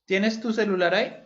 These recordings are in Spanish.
¿Tienes tu celular ahí?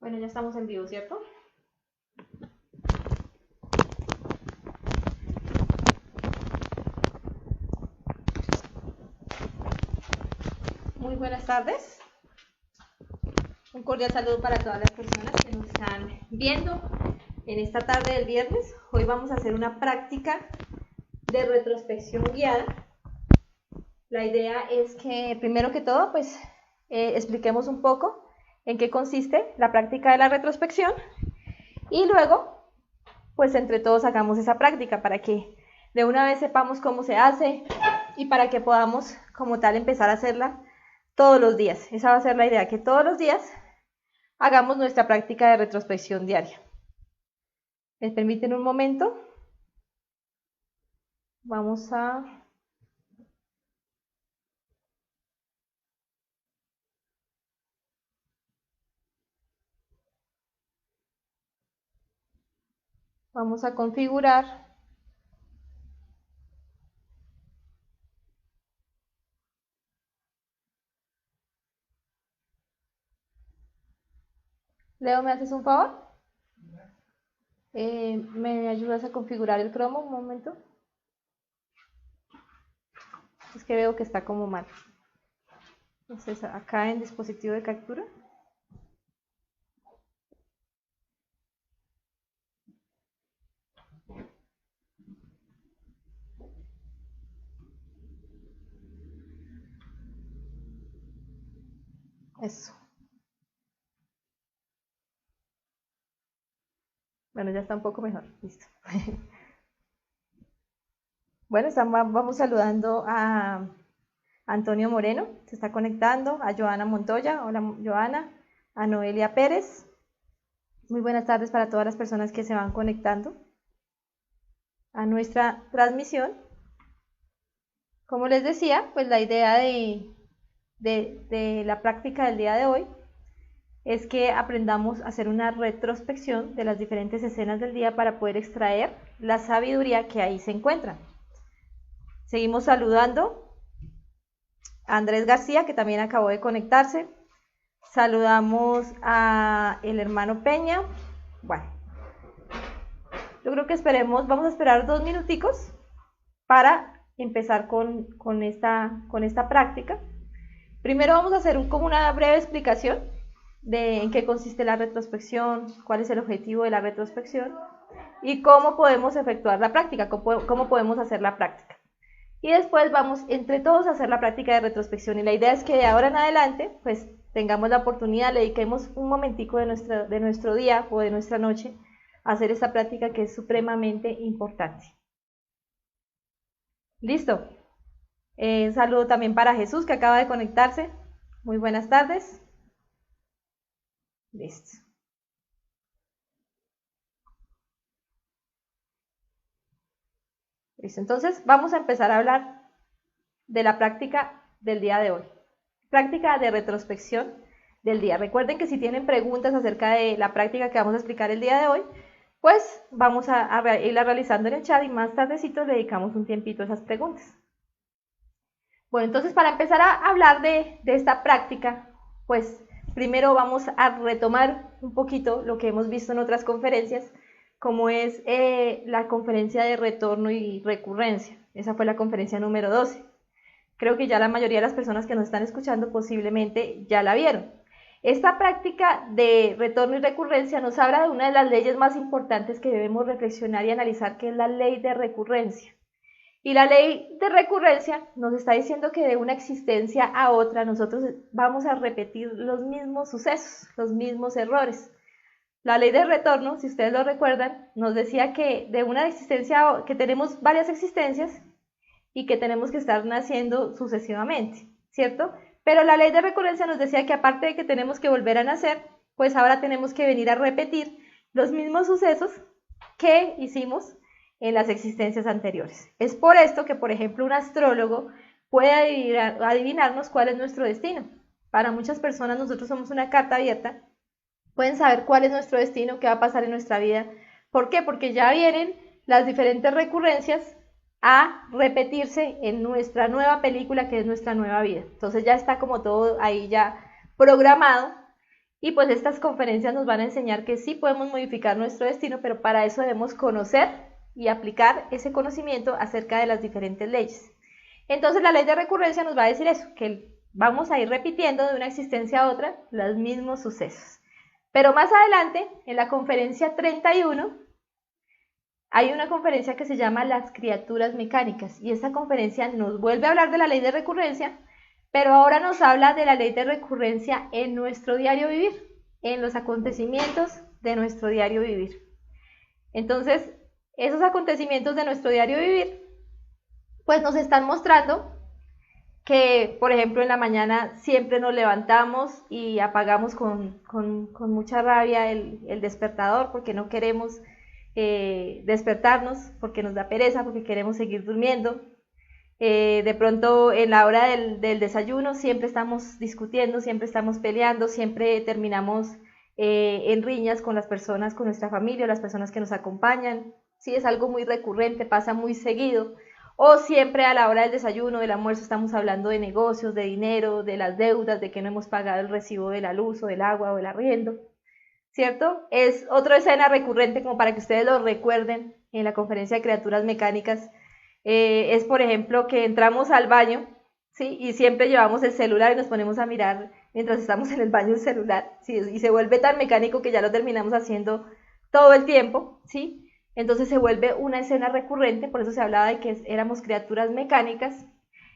Bueno, ya estamos en vivo, ¿cierto? Muy buenas tardes. Un cordial saludo para todas las personas que nos están viendo en esta tarde del viernes. Hoy vamos a hacer una práctica de retrospección guiada. La idea es que, primero que todo, pues expliquemos un poco en qué consiste la práctica de la retrospección y luego, pues entre todos hagamos esa práctica para que de una vez sepamos cómo se hace y para que podamos, como tal, empezar a hacerla todos los días. Esa va a ser la idea, que todos los días hagamos nuestra práctica de retrospección diaria. ¿Me permiten un momento? Vamos a... Vamos a configurar. Leo, ¿me haces un favor? ¿Me ayudas a configurar el cromo un momento? Es que veo que está como mal. Entonces, acá en dispositivo de captura. Eso. Bueno, ya está un poco mejor. Listo. Bueno, vamos saludando a Antonio Moreno, se está conectando, a Joana Montoya, hola Joana, a Noelia Pérez. Muy buenas tardes para todas las personas que se van conectando a nuestra transmisión. Como les decía, pues la idea de la práctica del día de hoy es que aprendamos a hacer una retrospección de las diferentes escenas del día para poder extraer la sabiduría que ahí se encuentra. Seguimos saludando a Andrés García, que también acabó de conectarse. Saludamos a el hermano Peña. Bueno, yo creo que esperemos, vamos a esperar 2 minuticos para empezar con esta práctica. Primero vamos a hacer como una breve explicación de en qué consiste la retrospección, cuál es el objetivo de la retrospección y cómo podemos efectuar la práctica, cómo podemos hacer la práctica. Y después vamos entre todos a hacer la práctica de retrospección y la idea es que de ahora en adelante pues tengamos la oportunidad, le dediquemos un momentico de nuestro día o de nuestra noche a hacer esta práctica que es supremamente importante. Listo. Un saludo también para Jesús que acaba de conectarse. Muy buenas tardes. Listo. Listo. Entonces vamos a empezar a hablar de la práctica del día de hoy. Práctica de retrospección del día. Recuerden que si tienen preguntas acerca de la práctica que vamos a explicar el día de hoy, pues vamos a irla realizando en el chat y más tardecito le dedicamos un tiempito a esas preguntas. Bueno, entonces para empezar a hablar de esta práctica, pues primero vamos a retomar un poquito lo que hemos visto en otras conferencias, como es la conferencia de retorno y recurrencia. Esa fue la conferencia número 12. Creo que ya la mayoría de las personas que nos están escuchando posiblemente ya la vieron. Esta práctica de retorno y recurrencia nos habla de una de las leyes más importantes que debemos reflexionar y analizar, que es la ley de recurrencia. Y la ley de recurrencia nos está diciendo que de una existencia a otra nosotros vamos a repetir los mismos sucesos, los mismos errores. La ley del retorno, si ustedes lo recuerdan, nos decía que de una existencia, que tenemos varias existencias y que tenemos que estar naciendo sucesivamente, ¿cierto? Pero la ley de recurrencia nos decía que aparte de que tenemos que volver a nacer, pues ahora tenemos que venir a repetir los mismos sucesos que hicimos en las existencias anteriores. Es por esto que, por ejemplo, un astrólogo puede adivinarnos cuál es nuestro destino. Para muchas personas nosotros somos una carta abierta, pueden saber cuál es nuestro destino, qué va a pasar en nuestra vida. ¿Por qué? Porque ya vienen las diferentes recurrencias a repetirse en nuestra nueva película, que es nuestra nueva vida. Entonces ya está como todo ahí ya programado, y pues estas conferencias nos van a enseñar que sí podemos modificar nuestro destino, pero para eso debemos conocer y aplicar ese conocimiento acerca de las diferentes leyes. Entonces la ley de recurrencia nos va a decir eso, que vamos a ir repitiendo de una existencia a otra los mismos sucesos. Pero más adelante, en la conferencia 31, hay una conferencia que se llama Las criaturas mecánicas, y esta conferencia nos vuelve a hablar de la ley de recurrencia, pero ahora nos habla de la ley de recurrencia en nuestro diario vivir, en los acontecimientos de nuestro diario vivir. Entonces, esos acontecimientos de nuestro diario vivir, pues nos están mostrando que, por ejemplo, en la mañana siempre nos levantamos y apagamos con mucha rabia el despertador porque no queremos despertarnos, porque nos da pereza, porque queremos seguir durmiendo. De pronto en la hora del desayuno siempre estamos discutiendo, siempre estamos peleando, siempre terminamos en riñas con las personas, con nuestra familia, las personas que nos acompañan. Sí, es algo muy recurrente, pasa muy seguido. O siempre a la hora del desayuno, del almuerzo, estamos hablando de negocios, de dinero, de las deudas, de que no hemos pagado el recibo de la luz o del agua o del arriendo, ¿cierto? Es otra escena recurrente como para que ustedes lo recuerden en la conferencia de criaturas mecánicas. Es, por ejemplo, que entramos al baño, ¿sí? Y siempre llevamos el celular y nos ponemos a mirar mientras estamos en el baño el celular, ¿sí? Y se vuelve tan mecánico que ya lo terminamos haciendo todo el tiempo, ¿sí? Entonces se vuelve una escena recurrente, por eso se hablaba de que éramos criaturas mecánicas,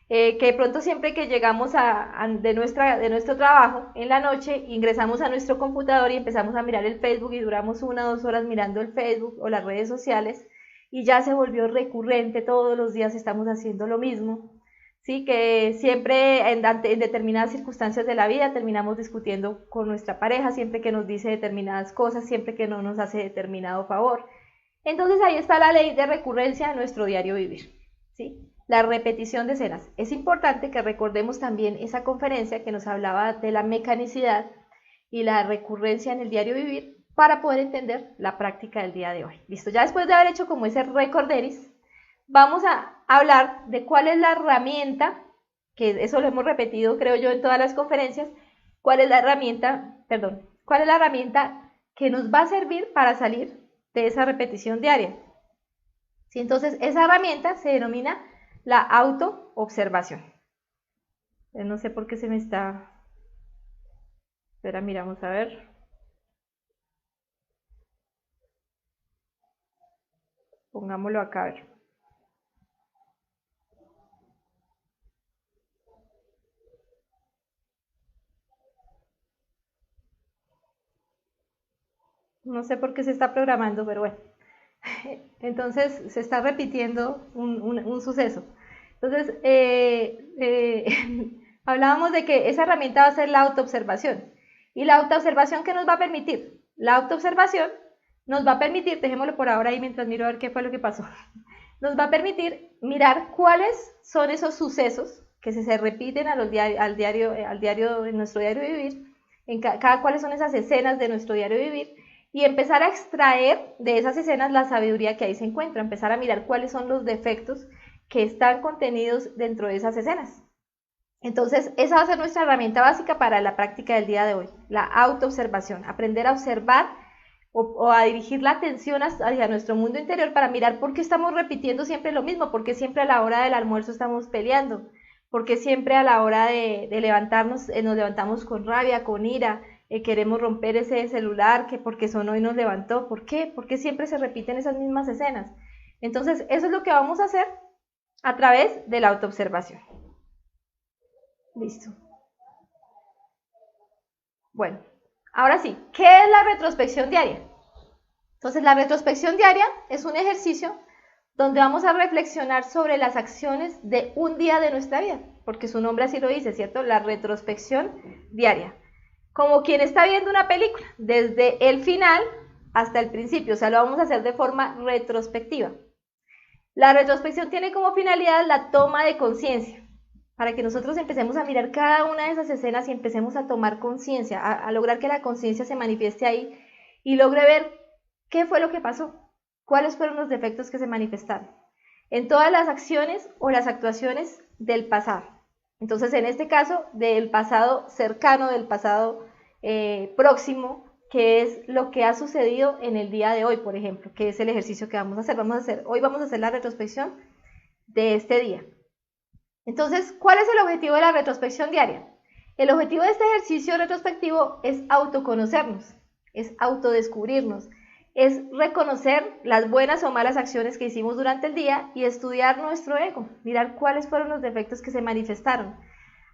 que de pronto siempre que llegamos de nuestro trabajo en la noche, ingresamos a nuestro computador y empezamos a mirar el Facebook y duramos 1 o 2 horas mirando el Facebook o las redes sociales, y ya se volvió recurrente, todos los días estamos haciendo lo mismo, ¿sí? Que siempre en determinadas circunstancias de la vida terminamos discutiendo con nuestra pareja, siempre que nos dice determinadas cosas, siempre que no nos hace determinado favor. Entonces ahí está la ley de recurrencia en nuestro diario vivir, ¿sí? La repetición de escenas. Es importante que recordemos también esa conferencia que nos hablaba de la mecanicidad y la recurrencia en el diario vivir para poder entender la práctica del día de hoy. Listo, ya después de haber hecho como ese recorderis, vamos a hablar de cuál es la herramienta, que eso lo hemos repetido creo yo en todas las conferencias, cuál es la herramienta que nos va a servir para salir de esa repetición diaria. ¿Sí? Entonces, esa herramienta se denomina la autoobservación. No sé por qué se me está... Espera, miramos a ver. Pongámoslo acá a ver. No sé por qué se está programando, pero bueno. Entonces se está repitiendo un suceso. Entonces, hablábamos de que esa herramienta va a ser la autoobservación. ¿Y la autoobservación qué nos va a permitir? La autoobservación nos va a permitir, dejémoslo por ahora ahí mientras miro a ver qué fue lo que pasó, nos va a permitir mirar cuáles son esos sucesos que se repiten al diario, en nuestro diario vivir, en cuáles son esas escenas de nuestro diario vivir, y empezar a extraer de esas escenas la sabiduría que ahí se encuentra, empezar a mirar cuáles son los defectos que están contenidos dentro de esas escenas. Entonces, esa va a ser nuestra herramienta básica para la práctica del día de hoy, la autoobservación, aprender a observar o a dirigir la atención hacia nuestro mundo interior para mirar por qué estamos repitiendo siempre lo mismo, por qué siempre a la hora del almuerzo estamos peleando, por qué siempre a la hora de levantarnos nos levantamos con rabia, con ira, queremos romper ese celular que porque sonó y nos levantó. ¿Por qué? Porque siempre se repiten esas mismas escenas. Entonces, eso es lo que vamos a hacer a través de la autoobservación. Listo. Bueno, Ahora sí, ¿qué es la retrospección diaria? Entonces, la retrospección diaria es un ejercicio donde vamos a reflexionar sobre las acciones de un día de nuestra vida, porque su nombre así lo dice, ¿cierto? La retrospección diaria. Como quien está viendo una película, desde el final hasta el principio, o sea, lo vamos a hacer de forma retrospectiva. La retrospección tiene como finalidad la toma de conciencia, para que nosotros empecemos a mirar cada una de esas escenas y empecemos a tomar conciencia, a lograr que la conciencia se manifieste ahí y logre ver qué fue lo que pasó, cuáles fueron los defectos que se manifestaron en todas las acciones o las actuaciones del pasado. Entonces, en este caso, del pasado cercano, del pasado próximo, que es lo que ha sucedido en el día de hoy, por ejemplo, que es el ejercicio que vamos a hacer. Hoy vamos a hacer la retrospección de este día. Entonces, ¿cuál es el objetivo de la retrospección diaria? El objetivo de este ejercicio retrospectivo es autoconocernos, es autodescubrirnos, es reconocer las buenas o malas acciones que hicimos durante el día y estudiar nuestro ego, mirar cuáles fueron los defectos que se manifestaron,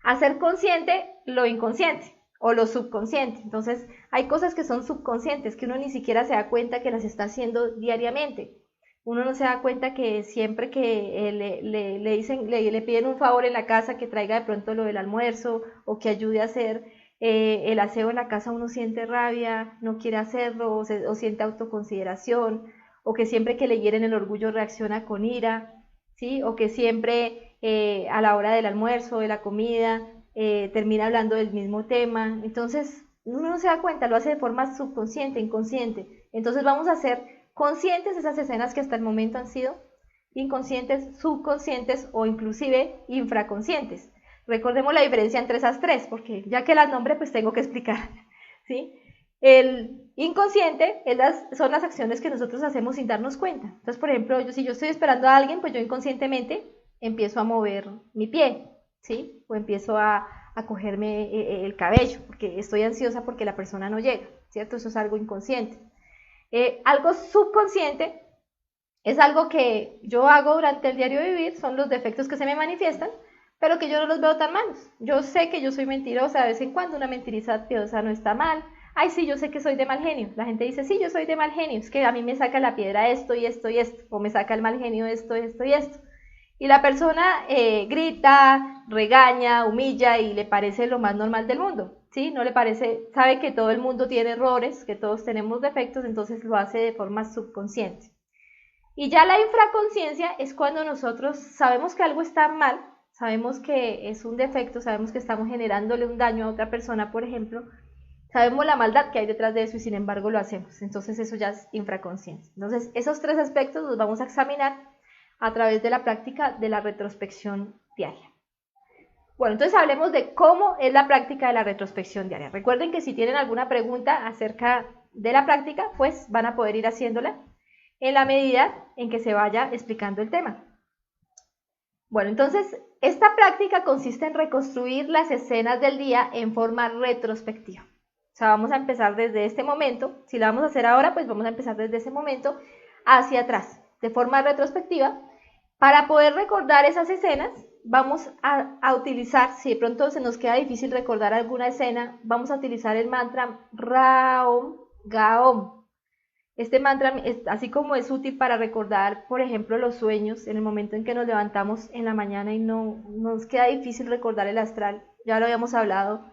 hacer consciente lo inconsciente o lo subconsciente. Entonces, hay cosas que son subconscientes, que uno ni siquiera se da cuenta que las está haciendo diariamente. Uno no se da cuenta que siempre que le piden un favor en la casa, que traiga de pronto lo del almuerzo o que ayude a hacer el aseo en la casa, uno siente rabia, no quiere hacerlo o siente autoconsideración, o que siempre que le hieren el orgullo reacciona con ira, ¿sí? O que siempre a la hora del almuerzo, de la comida, termina hablando del mismo tema. Entonces, uno no se da cuenta, lo hace de forma subconsciente, inconsciente. Entonces vamos a hacer conscientes esas escenas que hasta el momento han sido inconscientes, subconscientes o inclusive infraconscientes. Recordemos la diferencia entre esas tres, porque ya que las nombré, pues tengo que explicar, ¿sí? El inconsciente son las acciones que nosotros hacemos sin darnos cuenta. Entonces, por ejemplo, si yo estoy esperando a alguien, pues yo inconscientemente empiezo a mover mi pie, ¿sí? O empiezo a cogerme el cabello, porque estoy ansiosa porque la persona no llega, ¿cierto? Eso es algo inconsciente. Algo subconsciente es algo que yo hago durante el diario vivir, son los defectos que se me manifiestan, pero que yo no los veo tan malos. Yo sé que yo soy mentirosa de vez en cuando, una mentiriza piadosa no está mal. Ay, sí, yo sé que soy de mal genio. La gente dice, sí, yo soy de mal genio, es que a mí me saca la piedra esto y esto y esto, o me saca el mal genio esto, esto y esto. Y la persona grita, regaña, humilla y le parece lo más normal del mundo, ¿sí? No le parece, sabe que todo el mundo tiene errores, que todos tenemos defectos, entonces lo hace de forma subconsciente. Y ya la infraconsciencia es cuando nosotros sabemos que algo está mal, sabemos que es un defecto, sabemos que estamos generándole un daño a otra persona, por ejemplo, sabemos la maldad que hay detrás de eso y sin embargo lo hacemos. Entonces eso ya es infraconsciencia. Entonces esos tres aspectos los vamos a examinar a través de la práctica de la retrospección diaria. Bueno, entonces hablemos de cómo es la práctica de la retrospección diaria. Recuerden que si tienen alguna pregunta acerca de la práctica, pues van a poder ir haciéndola en la medida en que se vaya explicando el tema. Bueno, entonces esta práctica consiste en reconstruir las escenas del día en forma retrospectiva. O sea, vamos a empezar desde este momento. Si la vamos a hacer ahora, pues vamos a empezar desde ese momento hacia atrás, de forma retrospectiva. Para poder recordar esas escenas, vamos a utilizar, si de pronto se nos queda difícil recordar alguna escena, vamos a utilizar el mantra Raom Gaom. Este mantra, así como es útil para recordar, por ejemplo, los sueños, en el momento en que nos levantamos en la mañana y no nos queda difícil recordar el astral, ya lo habíamos hablado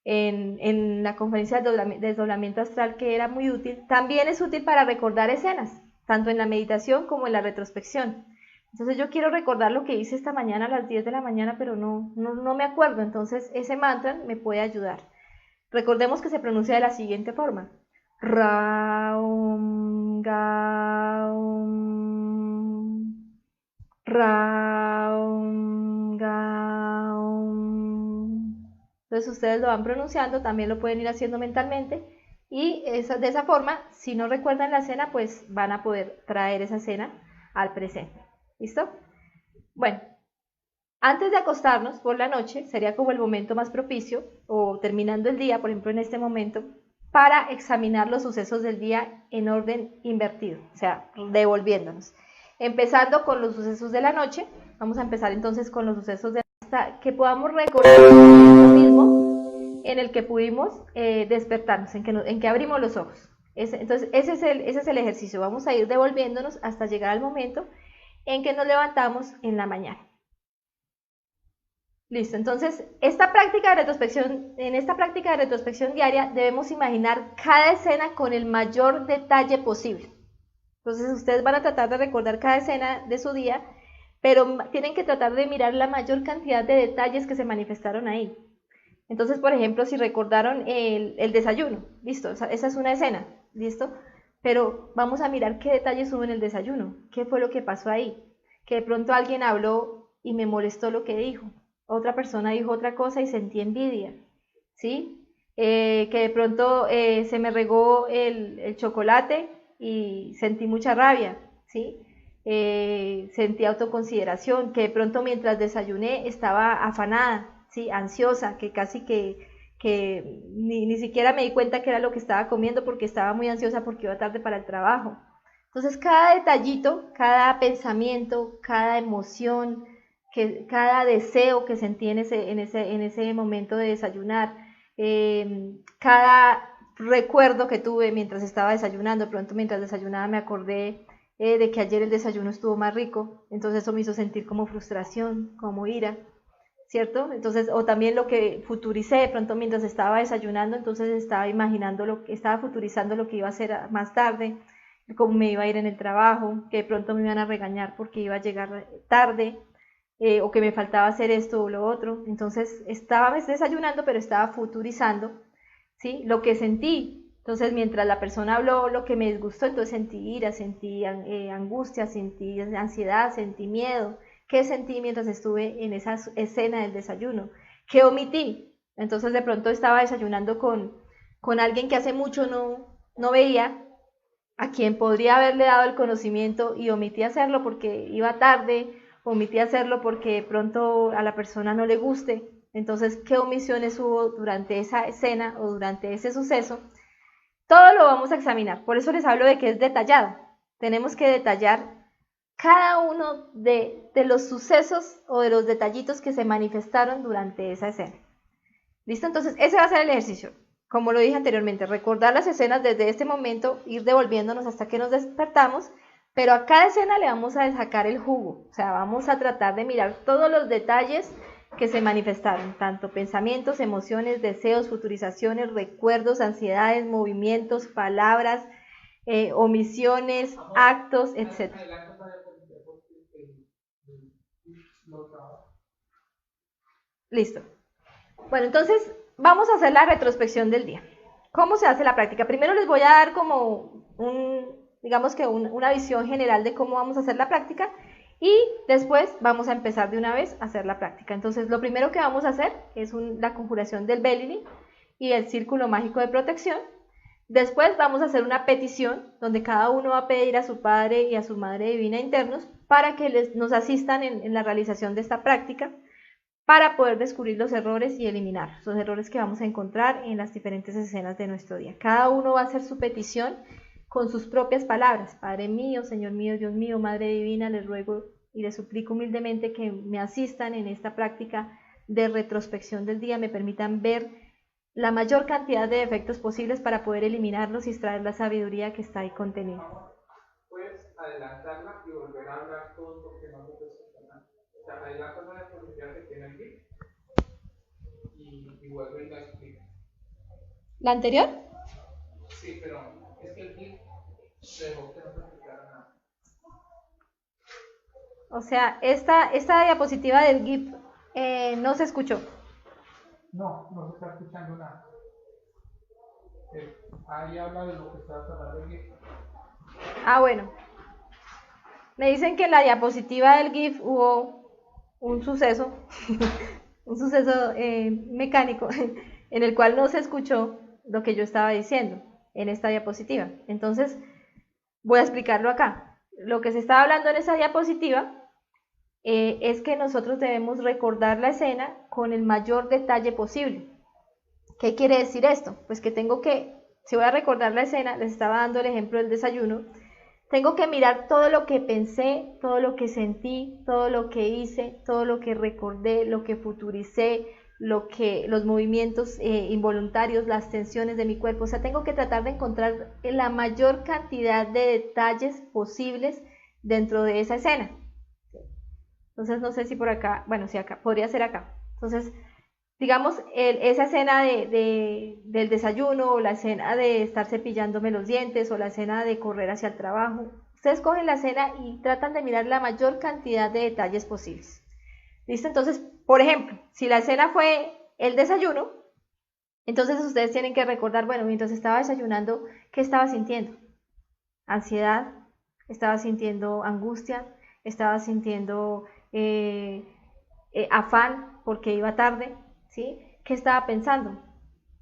en la conferencia del desdoblamiento astral, que era muy útil. También es útil para recordar escenas, tanto en la meditación como en la retrospección. Entonces yo quiero recordar lo que hice esta mañana a las 10 de la mañana, pero no me acuerdo, entonces ese mantra me puede ayudar. Recordemos que se pronuncia de la siguiente forma: Raum Gaum, Raum Gaum. Entonces ustedes lo van pronunciando, también lo pueden ir haciendo mentalmente y de esa forma, si no recuerdan la escena, pues van a poder traer esa escena al presente. ¿Listo? Bueno, antes de acostarnos por la noche, sería como el momento más propicio, o terminando el día, por ejemplo en este momento, para examinar los sucesos del día en orden invertido, o sea, devolviéndonos. Empezando con los sucesos de la noche, vamos a empezar entonces con los sucesos de que podamos recordar lo mismo, en el que pudimos despertarnos, en que abrimos los ojos. Entonces, ese es el ejercicio. Vamos a ir devolviéndonos hasta llegar al momento en que nos levantamos en la mañana. Listo, entonces, en esta práctica de retrospección diaria debemos imaginar cada escena con el mayor detalle posible. Entonces, ustedes van a tratar de recordar cada escena de su día, pero tienen que tratar de mirar la mayor cantidad de detalles que se manifestaron ahí. Entonces, por ejemplo, si recordaron el desayuno, listo, esa es una escena, listo, pero vamos a mirar qué detalles hubo en el desayuno, qué fue lo que pasó ahí, que de pronto alguien habló y me molestó lo que dijo, otra persona dijo otra cosa y sentí envidia, ¿sí? Que de pronto se me regó el chocolate y sentí mucha rabia, ¿sí? Sentí autoconsideración, que de pronto mientras desayuné estaba afanada, ¿sí? Ansiosa, que casi que ni siquiera me di cuenta que era lo que estaba comiendo porque estaba muy ansiosa porque iba tarde para el trabajo. Entonces cada detallito, cada pensamiento, cada emoción, cada deseo que sentí en ese momento de desayunar, cada recuerdo que tuve mientras estaba desayunando, pronto mientras desayunaba me acordé de que ayer el desayuno estuvo más rico, entonces eso me hizo sentir como frustración, como ira, ¿cierto? Entonces, o también lo que futuricé de pronto mientras estaba desayunando, entonces estaba estaba futurizando lo que iba a hacer más tarde, cómo me iba a ir en el trabajo, que de pronto me iban a regañar porque iba a llegar tarde, o que me faltaba hacer esto o lo otro. Entonces estaba desayunando, pero estaba futurizando, ¿sí? Lo que sentí. Entonces mientras la persona habló lo que me disgustó, entonces sentí ira, sentí angustia, sentí ansiedad, sentí miedo. ¿Qué sentí mientras estuve en esa escena del desayuno? ¿Qué omití? Entonces de pronto estaba desayunando con alguien que hace mucho no veía, a quien podría haberle dado el conocimiento y omití hacerlo porque iba tarde, omití hacerlo porque de pronto a la persona no le guste. Entonces, ¿qué omisiones hubo durante esa escena o durante ese suceso? Todo lo vamos a examinar. Por eso les hablo de que es detallado. Tenemos que detallar cada uno de los sucesos o de los detallitos que se manifestaron durante esa escena. ¿Listo? Entonces, ese va a ser el ejercicio. Como lo dije anteriormente, recordar las escenas desde este momento, ir devolviéndonos hasta que nos despertamos, pero a cada escena le vamos a sacar el jugo, o sea, vamos a tratar de mirar todos los detalles que se manifestaron, tanto pensamientos, emociones, deseos, futurizaciones, recuerdos, ansiedades, movimientos, palabras, omisiones, actos, etc. Listo. Bueno, entonces vamos a hacer la retrospección del día. ¿Cómo se hace la práctica? Primero les voy a dar como digamos que una visión general de cómo vamos a hacer la práctica y después vamos a empezar de una vez a hacer la práctica. Entonces, lo primero que vamos a hacer es la conjuración del Belili y el círculo mágico de protección. Después vamos a hacer una petición donde cada uno va a pedir a su Padre y a su Madre Divina internos para que nos asistan en la realización de esta práctica, para poder descubrir los errores y eliminar los errores que vamos a encontrar en las diferentes escenas de nuestro día. Cada uno va a hacer su petición con sus propias palabras. Padre mío, Señor mío, Dios mío, Madre Divina, les ruego y les suplico humildemente que me asistan en esta práctica de retrospección del día, me permitan ver la mayor cantidad de defectos posibles para poder eliminarlos y extraer la sabiduría que está ahí contenida. Puedes adelantarla y volver a hablar todo porque no lo puedes explicar. O sea, adelanta la diapositiva que tiene el GIF y vuelve y la explica. ¿La anterior? Sí, pero es que el GIF se dejó que no se explicara nada. O sea, esta diapositiva del GIF no se escuchó. No, no se está escuchando nada. Ahí habla de lo que está hablando el GIF. Ah, bueno. Me dicen que en la diapositiva del GIF hubo un suceso, un suceso mecánico en el cual no se escuchó lo que yo estaba diciendo en esta diapositiva. Entonces, voy a explicarlo acá. Lo que se estaba hablando en esa diapositiva es que nosotros debemos recordar la escena con el mayor detalle posible. ¿Qué quiere decir esto? Pues que si voy a recordar la escena, les estaba dando el ejemplo del desayuno, tengo que mirar todo lo que pensé, todo lo que sentí, todo lo que hice, todo lo que recordé, lo que futuricé, los movimientos involuntarios, las tensiones de mi cuerpo. O sea, tengo que tratar de encontrar la mayor cantidad de detalles posibles dentro de esa escena. Entonces, no sé si por acá, bueno, si acá, podría ser acá. Entonces, digamos, esa escena del desayuno, o la escena de estar cepillándome los dientes, o la escena de correr hacia el trabajo. Ustedes cogen la escena y tratan de mirar la mayor cantidad de detalles posibles. ¿Listo? Entonces, por ejemplo, si la escena fue el desayuno, entonces ustedes tienen que recordar, bueno, mientras estaba desayunando, ¿qué estaba sintiendo? Ansiedad, estaba sintiendo angustia, estaba sintiendo afán porque iba tarde, ¿sí? ¿Qué estaba pensando?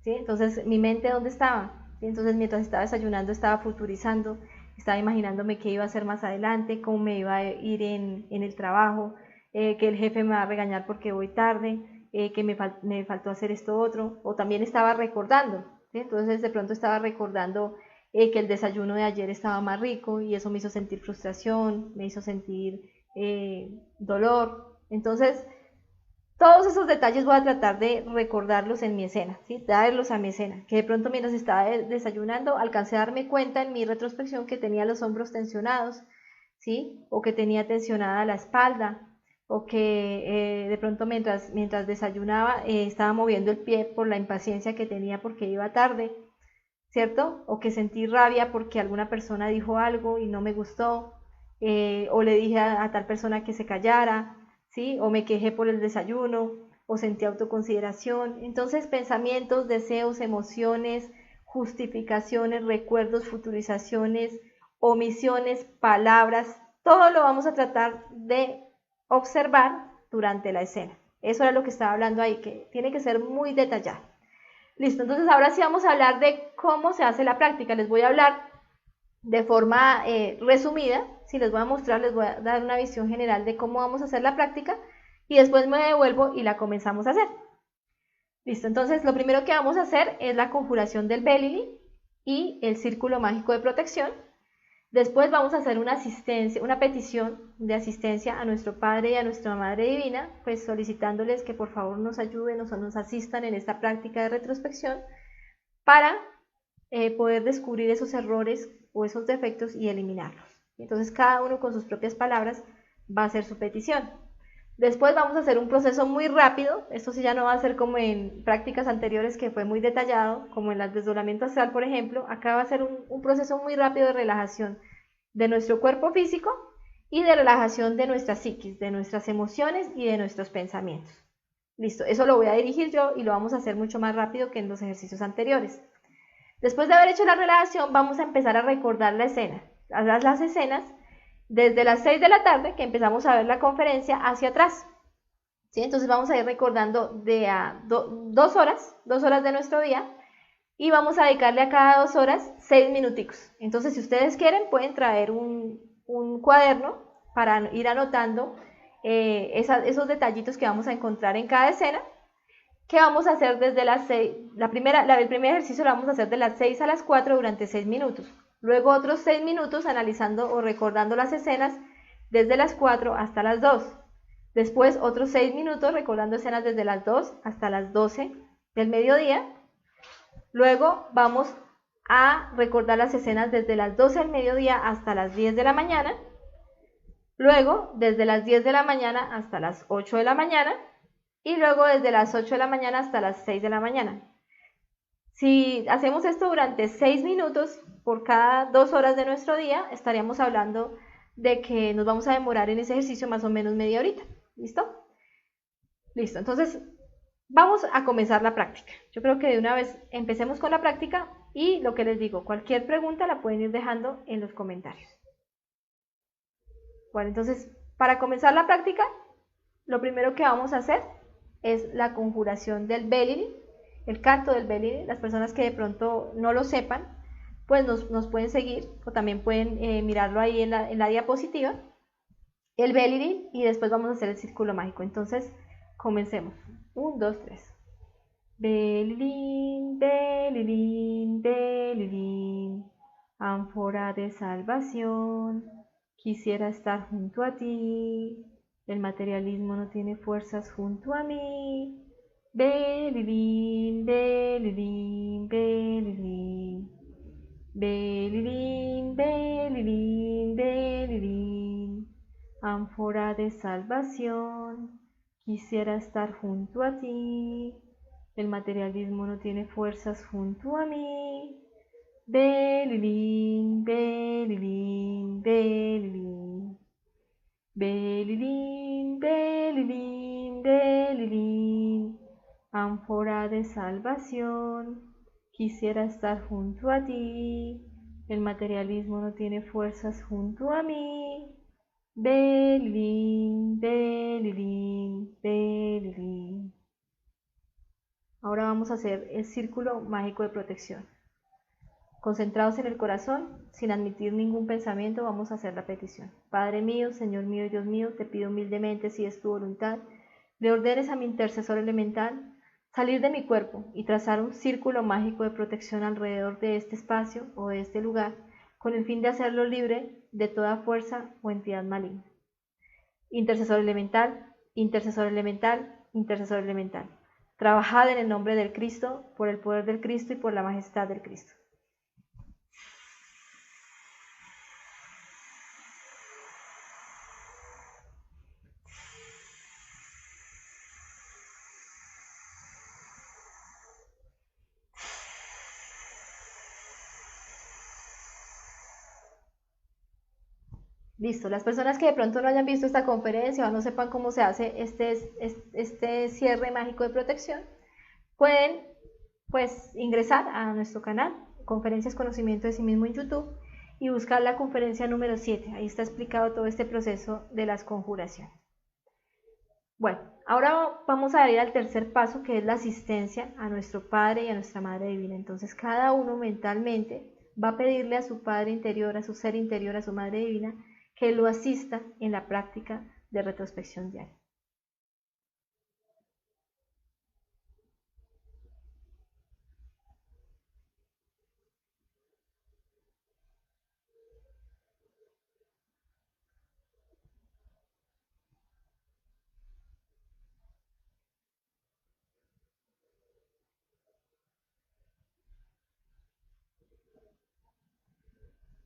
¿Sí? Entonces, mi mente, ¿dónde estaba? ¿Sí? Entonces, mientras estaba desayunando, estaba futurizando, estaba imaginándome qué iba a hacer más adelante, cómo me iba a ir en el trabajo, que el jefe me va a regañar porque voy tarde, que me faltó hacer esto otro, o también estaba recordando, ¿sí? Entonces de pronto estaba recordando que el desayuno de ayer estaba más rico y eso me hizo sentir frustración, me hizo sentir dolor. Entonces, todos esos detalles voy a tratar de recordarlos en mi escena, ¿sí? Traerlos a mi escena, que de pronto mientras estaba desayunando alcancé a darme cuenta en mi retrospección que tenía los hombros tensionados, ¿sí? O que tenía tensionada la espalda, o que de pronto mientras desayunaba estaba moviendo el pie por la impaciencia que tenía porque iba tarde, ¿cierto? O que sentí rabia porque alguna persona dijo algo y no me gustó, o le dije a tal persona que se callara, ¿sí? O me quejé por el desayuno, o sentí autoconsideración. Entonces, pensamientos, deseos, emociones, justificaciones, recuerdos, futurizaciones, omisiones, palabras, todo lo vamos a tratar de observar durante la escena. Eso era lo que estaba hablando ahí, que tiene que ser muy detallado. Listo, entonces ahora sí vamos a hablar de cómo se hace la práctica. Les voy a hablar de forma resumida, si les voy a mostrar, les voy a dar una visión general de cómo vamos a hacer la práctica y después me devuelvo y la comenzamos a hacer. Listo, entonces lo primero que vamos a hacer es la conjuración del Belili y el círculo mágico de protección. Después vamos a hacer una asistencia, una petición de asistencia a nuestro Padre y a nuestra Madre Divina, pues solicitándoles que por favor nos ayuden o nos asistan en esta práctica de retrospección para poder descubrir esos errores o esos defectos y eliminarlos. Entonces cada uno con sus propias palabras va a hacer su petición. Después vamos a hacer un proceso muy rápido, esto sí ya no va a ser como en prácticas anteriores que fue muy detallado, como en el desdoblamiento astral por ejemplo, acá va a ser un proceso muy rápido de relajación de nuestro cuerpo físico y de relajación de nuestra psiquis, de nuestras emociones y de nuestros pensamientos. Listo, eso lo voy a dirigir yo y lo vamos a hacer mucho más rápido que en los ejercicios anteriores. Después de haber hecho la relajación, vamos a empezar a recordar la escena, las escenas desde las 6 de la tarde, que empezamos a ver la conferencia, hacia atrás. ¿Sí? Entonces vamos a ir recordando de a 2 horas de nuestro día, y vamos a dedicarle a cada 2 horas 6 minuticos. Entonces, si ustedes quieren, pueden traer un cuaderno para ir anotando esos detallitos que vamos a encontrar en cada escena, que vamos a hacer desde las 6, el primer ejercicio lo vamos a hacer de las 6 a las 4 durante 6 minutos. Luego otros 6 minutos analizando o recordando las escenas desde las 4 hasta las 2. Después otros 6 minutos recordando escenas desde las 2 hasta las 12 del mediodía. Luego vamos a recordar las escenas desde las 12 del mediodía hasta las 10 de la mañana. Luego desde las 10 de la mañana hasta las 8 de la mañana. Y luego desde las 8 de la mañana hasta las 6 de la mañana. Si hacemos esto durante 6 minutos por cada 2 horas de nuestro día, estaríamos hablando de que nos vamos a demorar en ese ejercicio más o menos media horita. ¿Listo? Listo, entonces vamos a comenzar la práctica. Yo creo que de una vez empecemos con la práctica y lo que les digo, cualquier pregunta la pueden ir dejando en los comentarios. Bueno, entonces para comenzar la práctica, lo primero que vamos a hacer es la conjuración del Belili, el canto del Belili. Las personas que de pronto no lo sepan, pues nos pueden seguir o también pueden mirarlo ahí en la diapositiva, el Belili, y después vamos a hacer el círculo mágico. Entonces, comencemos. 1, 2, 3. Belilín, belilín, belilín, ánfora de salvación, quisiera estar junto a ti, el materialismo no tiene fuerzas junto a mí, Belilín, belilín, belilín. Belilín, belilín, belilín. Ánfora de salvación, quisiera estar junto a ti. El materialismo no tiene fuerzas junto a mí. Belilín, belilín, belilín. Belilín, belilín, belilín. Ánfora de salvación, quisiera estar junto a ti. El materialismo no tiene fuerzas junto a mí. Belilín, belilín, belilín. Ahora vamos a hacer el círculo mágico de protección. Concentrados en el corazón, sin admitir ningún pensamiento, vamos a hacer la petición. Padre mío, Señor mío, Dios mío, te pido humildemente, si es tu voluntad, le ordenes a mi intercesor elemental salir de mi cuerpo y trazar un círculo mágico de protección alrededor de este espacio o de este lugar, con el fin de hacerlo libre de toda fuerza o entidad maligna. Intercesor elemental, intercesor elemental, intercesor elemental. Trabajad en el nombre del Cristo, por el poder del Cristo y por la majestad del Cristo. Listo, las personas que de pronto no hayan visto esta conferencia o no sepan cómo se hace este cierre mágico de protección, pueden pues ingresar a nuestro canal, Conferencias Conocimiento de Sí Mismo en YouTube, y buscar la conferencia número 7. Ahí está explicado todo este proceso de las conjuraciones. Bueno, ahora vamos a ir al tercer paso, que es la asistencia a nuestro Padre y a nuestra Madre Divina. Entonces cada uno mentalmente va a pedirle a su Padre interior, a su ser interior, a su Madre Divina, que lo asista en la práctica de retrospección diaria.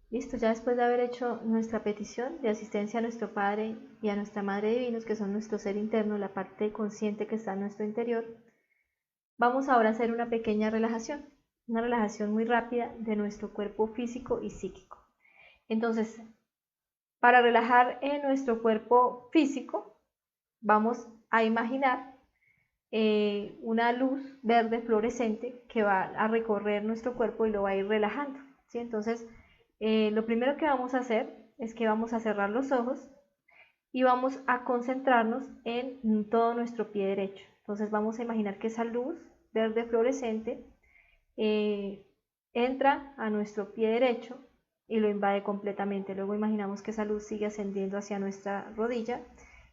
Listo, ya después de haber hecho nuestra petición de asistencia a nuestro Padre y a nuestra Madre Divinos, que son nuestro ser interno, la parte consciente que está en nuestro interior, vamos ahora a hacer una pequeña relajación, una relajación muy rápida de nuestro cuerpo físico y psíquico. Entonces, para relajar en nuestro cuerpo físico, vamos a imaginar una luz verde fluorescente que va a recorrer nuestro cuerpo y lo va a ir relajando, ¿sí? Entonces, lo primero que vamos a hacer es que vamos a cerrar los ojos y vamos a concentrarnos en todo nuestro pie derecho. Entonces vamos a imaginar que esa luz verde fluorescente entra a nuestro pie derecho y lo invade completamente. Luego imaginamos que esa luz sigue ascendiendo hacia nuestra rodilla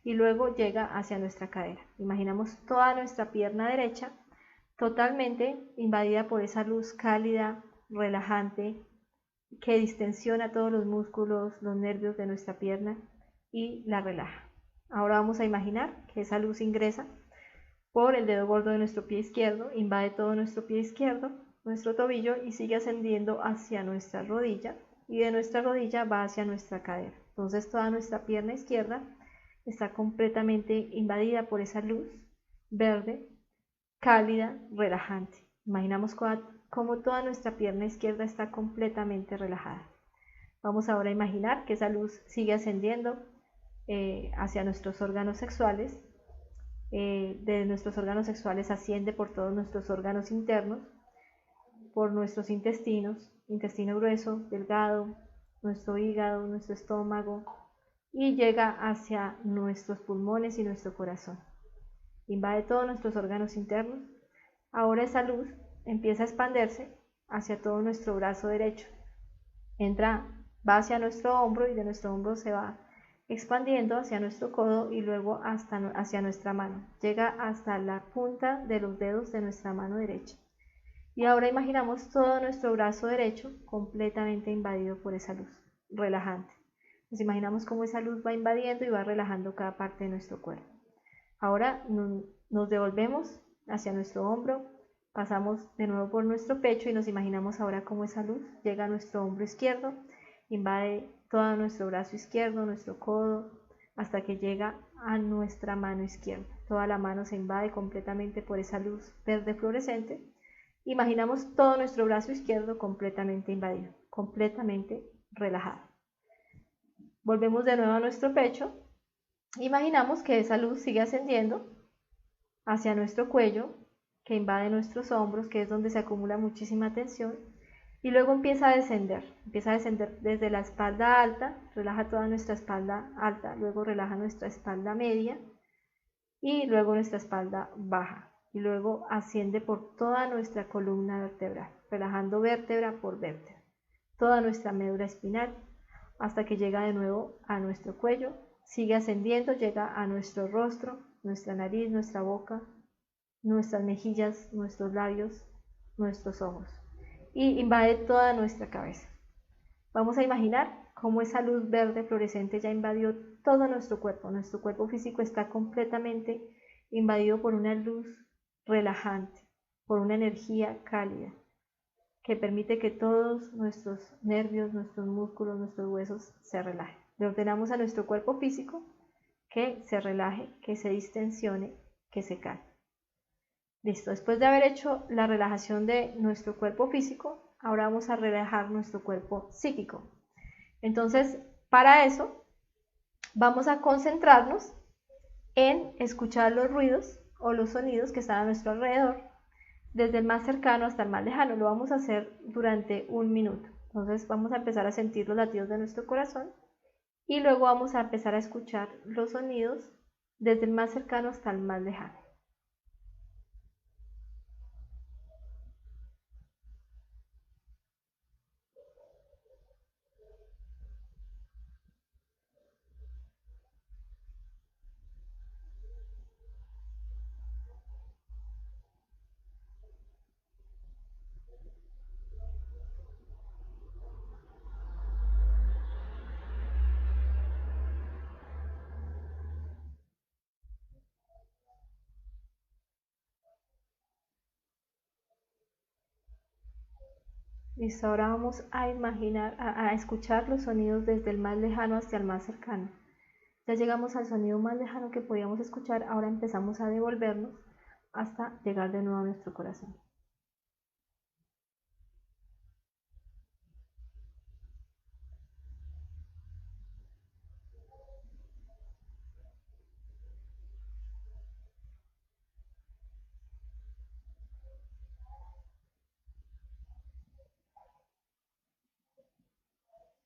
y luego llega hacia nuestra cadera. Imaginamos toda nuestra pierna derecha totalmente invadida por esa luz cálida, relajante, que distensiona todos los músculos, los nervios de nuestra pierna y la relaja. Ahora vamos a imaginar que esa luz ingresa por el dedo gordo de nuestro pie izquierdo, invade todo nuestro pie izquierdo, nuestro tobillo y sigue ascendiendo hacia nuestra rodilla y de nuestra rodilla va hacia nuestra cadera. Entonces toda nuestra pierna izquierda está completamente invadida por esa luz verde, cálida, relajante. Imaginamos cómo toda nuestra pierna izquierda está completamente relajada. Vamos ahora a imaginar que esa luz sigue ascendiendo hacia nuestros órganos sexuales. De nuestros órganos sexuales asciende por todos nuestros órganos internos, por nuestros intestinos, intestino grueso, delgado, nuestro hígado, nuestro estómago, y llega hacia nuestros pulmones y nuestro corazón. Invade todos nuestros órganos internos. Ahora esa luz empieza a expandirse hacia todo nuestro brazo derecho. Va hacia nuestro hombro y de nuestro hombro se va expandiendo hacia nuestro codo y luego hacia nuestra mano. Llega hasta la punta de los dedos de nuestra mano derecha. Y ahora imaginamos todo nuestro brazo derecho completamente invadido por esa luz relajante. Nos imaginamos cómo esa luz va invadiendo y va relajando cada parte de nuestro cuerpo. Ahora nos devolvemos hacia nuestro hombro, pasamos de nuevo por nuestro pecho y nos imaginamos ahora cómo esa luz llega a nuestro hombro izquierdo, invade todo nuestro brazo izquierdo, nuestro codo, hasta que llega a nuestra mano izquierda. Toda la mano se invade completamente por esa luz verde fluorescente. Imaginamos todo nuestro brazo izquierdo completamente invadido, completamente relajado. Volvemos de nuevo a nuestro pecho. Imaginamos que esa luz sigue ascendiendo hacia nuestro cuello, que invade nuestros hombros, que es donde se acumula muchísima tensión, y luego empieza a descender desde la espalda alta, relaja toda nuestra espalda alta, luego relaja nuestra espalda media y luego nuestra espalda baja, y luego asciende por toda nuestra columna vertebral, relajando vértebra por vértebra, toda nuestra médula espinal, hasta que llega de nuevo a nuestro cuello, sigue ascendiendo, llega a nuestro rostro, nuestra nariz, nuestra boca, nuestras mejillas, nuestros labios, nuestros ojos, y invade toda nuestra cabeza. Vamos a imaginar cómo esa luz verde fluorescente ya invadió todo nuestro cuerpo físico está completamente invadido por una luz relajante, por una energía cálida, que permite que todos nuestros nervios, nuestros músculos, nuestros huesos se relajen. Le ordenamos a nuestro cuerpo físico que se relaje, que se distensione, que se calme. Listo, después de haber hecho la relajación de nuestro cuerpo físico, ahora vamos a relajar nuestro cuerpo psíquico. Entonces, para eso, vamos a concentrarnos en escuchar los ruidos o los sonidos que están a nuestro alrededor, desde el más cercano hasta el más lejano. Lo vamos a hacer durante 1 minuto. Entonces, vamos a empezar a sentir los latidos de nuestro corazón y luego vamos a empezar a escuchar los sonidos desde el más cercano hasta el más lejano. Listo, ahora vamos a imaginar, a escuchar los sonidos desde el más lejano hacia el más cercano. Ya llegamos al sonido más lejano que podíamos escuchar, ahora empezamos a devolvernos hasta llegar de nuevo a nuestro corazón.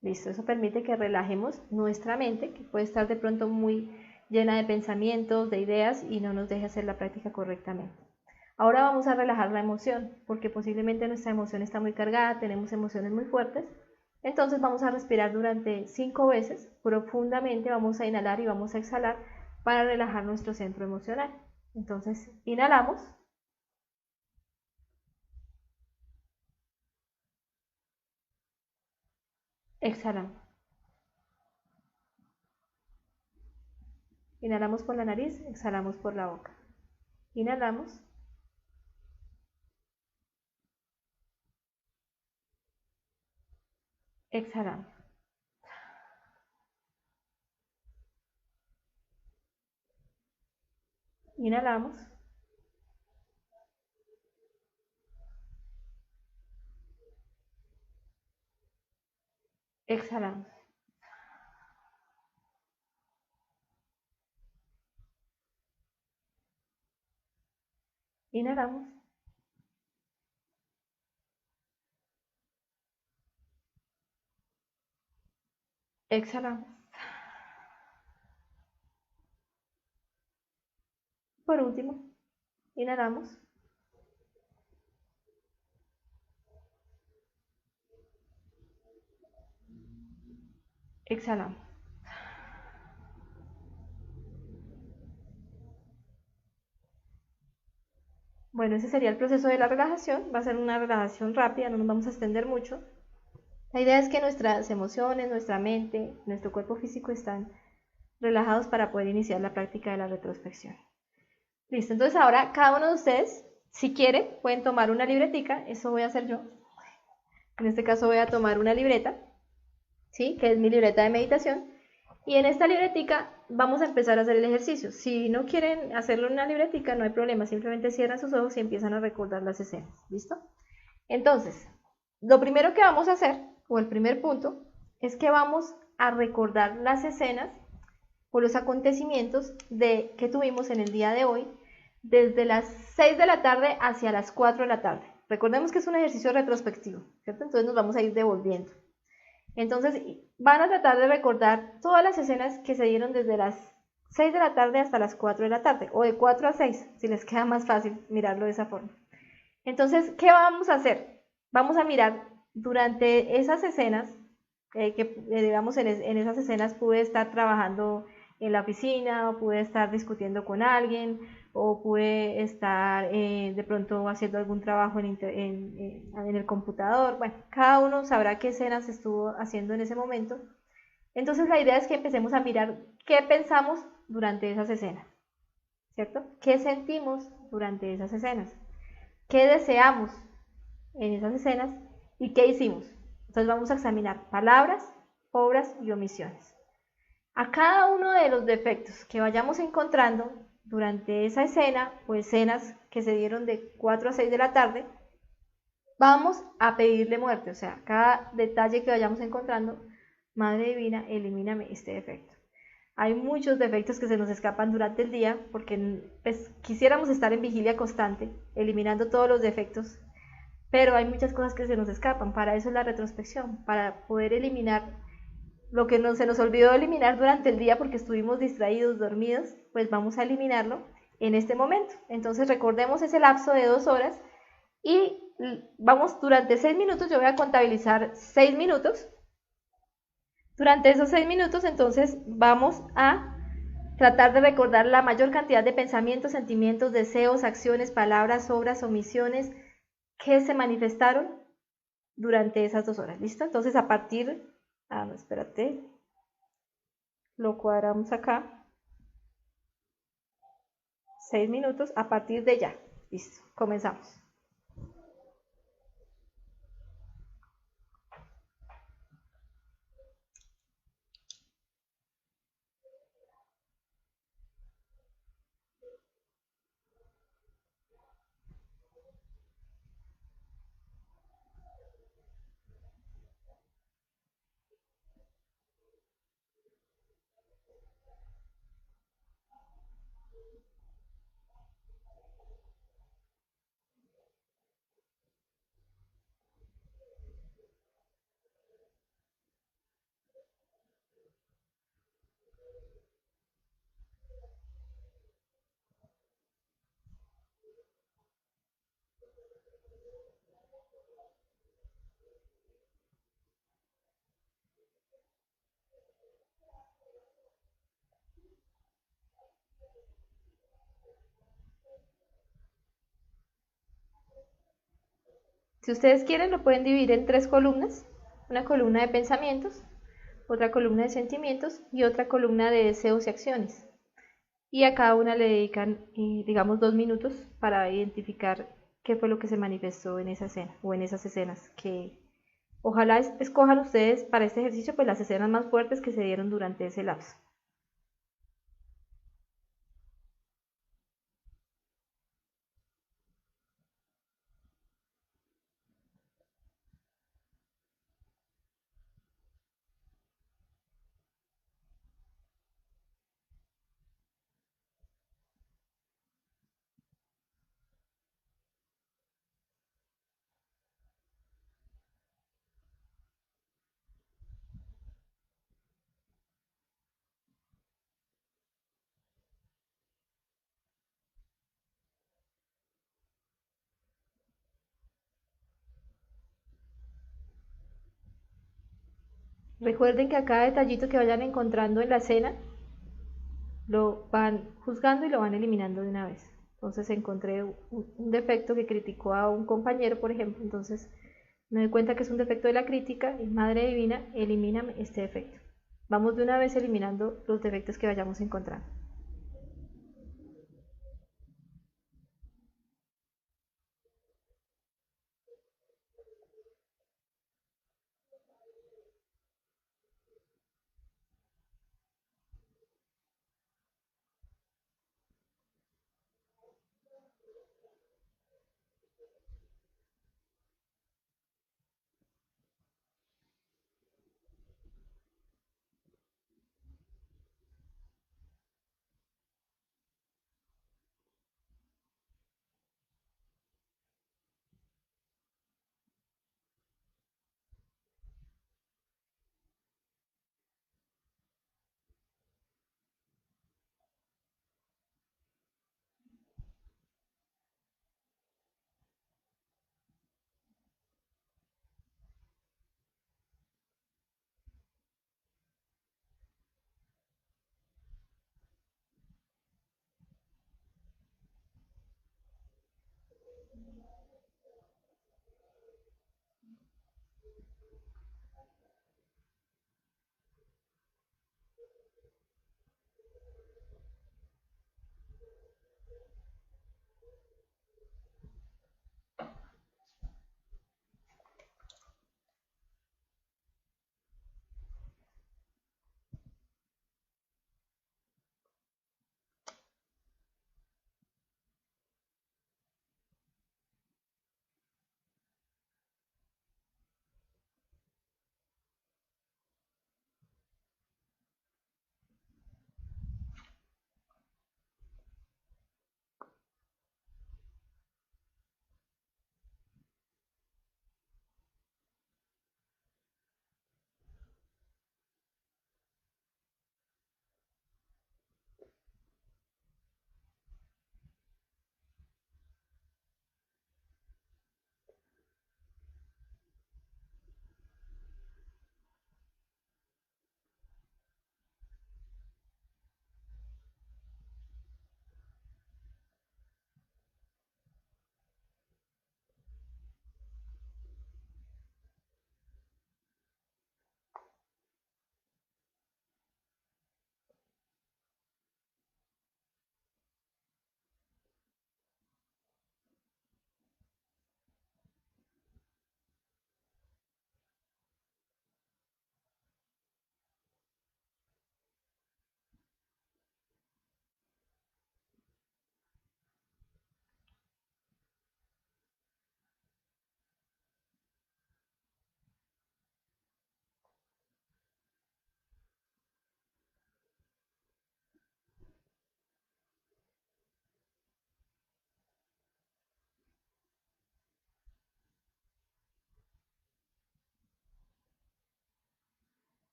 Listo, eso permite que relajemos nuestra mente, que puede estar de pronto muy llena de pensamientos, de ideas y no nos deje hacer la práctica correctamente. Ahora vamos a relajar la emoción, porque posiblemente nuestra emoción está muy cargada, tenemos emociones muy fuertes. Entonces vamos a respirar durante 5 veces profundamente, vamos a inhalar y vamos a exhalar para relajar nuestro centro emocional. Entonces inhalamos. Exhalamos. Inhalamos por la nariz, exhalamos por la boca. Inhalamos. Exhalamos. Inhalamos. Exhalamos. Inhalamos. Exhalamos. Por último, inhalamos. Exhalamos. Bueno, ese sería el proceso de la relajación. Va a ser una relajación rápida, no nos vamos a extender mucho. La idea es que nuestras emociones, nuestra mente, nuestro cuerpo físico están relajados para poder iniciar la práctica de la retrospección. Listo, entonces ahora cada uno de ustedes, si quiere, pueden tomar una libretica, eso voy a hacer yo. En este caso voy a tomar una libreta, ¿sí? Que es mi libreta de meditación. Y en esta libretica vamos a empezar a hacer el ejercicio. Si no quieren hacerlo en una libretica, no hay problema, simplemente cierran sus ojos y empiezan a recordar las escenas, ¿listo? Entonces, lo primero que vamos a hacer, o el primer punto, es que vamos a recordar las escenas o los acontecimientos que tuvimos en el día de hoy, desde las 6 de la tarde hacia las 4 de la tarde. Recordemos que es un ejercicio retrospectivo, ¿cierto? Entonces nos vamos a ir devolviendo. Entonces van a tratar de recordar todas las escenas que se dieron desde las 6 de la tarde hasta las 4 de la tarde, o de 4 a 6, si les queda más fácil mirarlo de esa forma. Entonces, ¿qué vamos a hacer? Vamos a mirar durante esas escenas, digamos en esas escenas pude estar trabajando en la oficina, o pude estar discutiendo con alguien, o pude estar de pronto haciendo algún trabajo en el computador. Bueno, cada uno sabrá qué escenas estuvo haciendo en ese momento. Entonces la idea es que empecemos a mirar qué pensamos durante esas escenas, ¿cierto? ¿Qué sentimos durante esas escenas? ¿Qué deseamos en esas escenas? ¿Y qué hicimos? Entonces vamos a examinar palabras, obras y omisiones. A cada uno de los defectos que vayamos encontrando durante esa escena o escenas que se dieron de 4 a 6 de la tarde, vamos a pedirle muerte. O sea, cada detalle que vayamos encontrando, Madre Divina, elimíname este defecto. Hay muchos defectos que se nos escapan durante el día porque pues, quisiéramos estar en vigilia constante, eliminando todos los defectos, pero hay muchas cosas que se nos escapan. Para eso es la retrospección, para poder eliminar lo que se nos olvidó eliminar durante el día porque estuvimos distraídos, dormidos, pues vamos a eliminarlo en este momento. Entonces recordemos ese lapso de 2 horas y vamos durante 6 minutos, yo voy a contabilizar 6 minutos. Durante esos 6 minutos entonces vamos a tratar de recordar la mayor cantidad de pensamientos, sentimientos, deseos, acciones, palabras, obras, omisiones que se manifestaron durante esas 2 horas. ¿Listo? Entonces a partir... no, espérate. Lo cuadramos acá. 6 minutos a partir de ya. Listo, comenzamos. Si ustedes quieren, lo pueden dividir en 3 columnas. Una columna de pensamientos, otra columna de sentimientos y otra columna de deseos y acciones. Y a cada una le dedican, digamos, 2 minutos para identificar qué fue lo que se manifestó en esa escena o en esas escenas que ojalá escojan ustedes para este ejercicio pues las escenas más fuertes que se dieron durante ese lapso. Recuerden que a cada detallito que vayan encontrando en la escena lo van juzgando y lo van eliminando de una vez. Entonces encontré un defecto que criticó a un compañero, por ejemplo, entonces me doy cuenta que es un defecto de la crítica y Madre Divina, elimíname este defecto. Vamos de una vez eliminando los defectos que vayamos encontrando.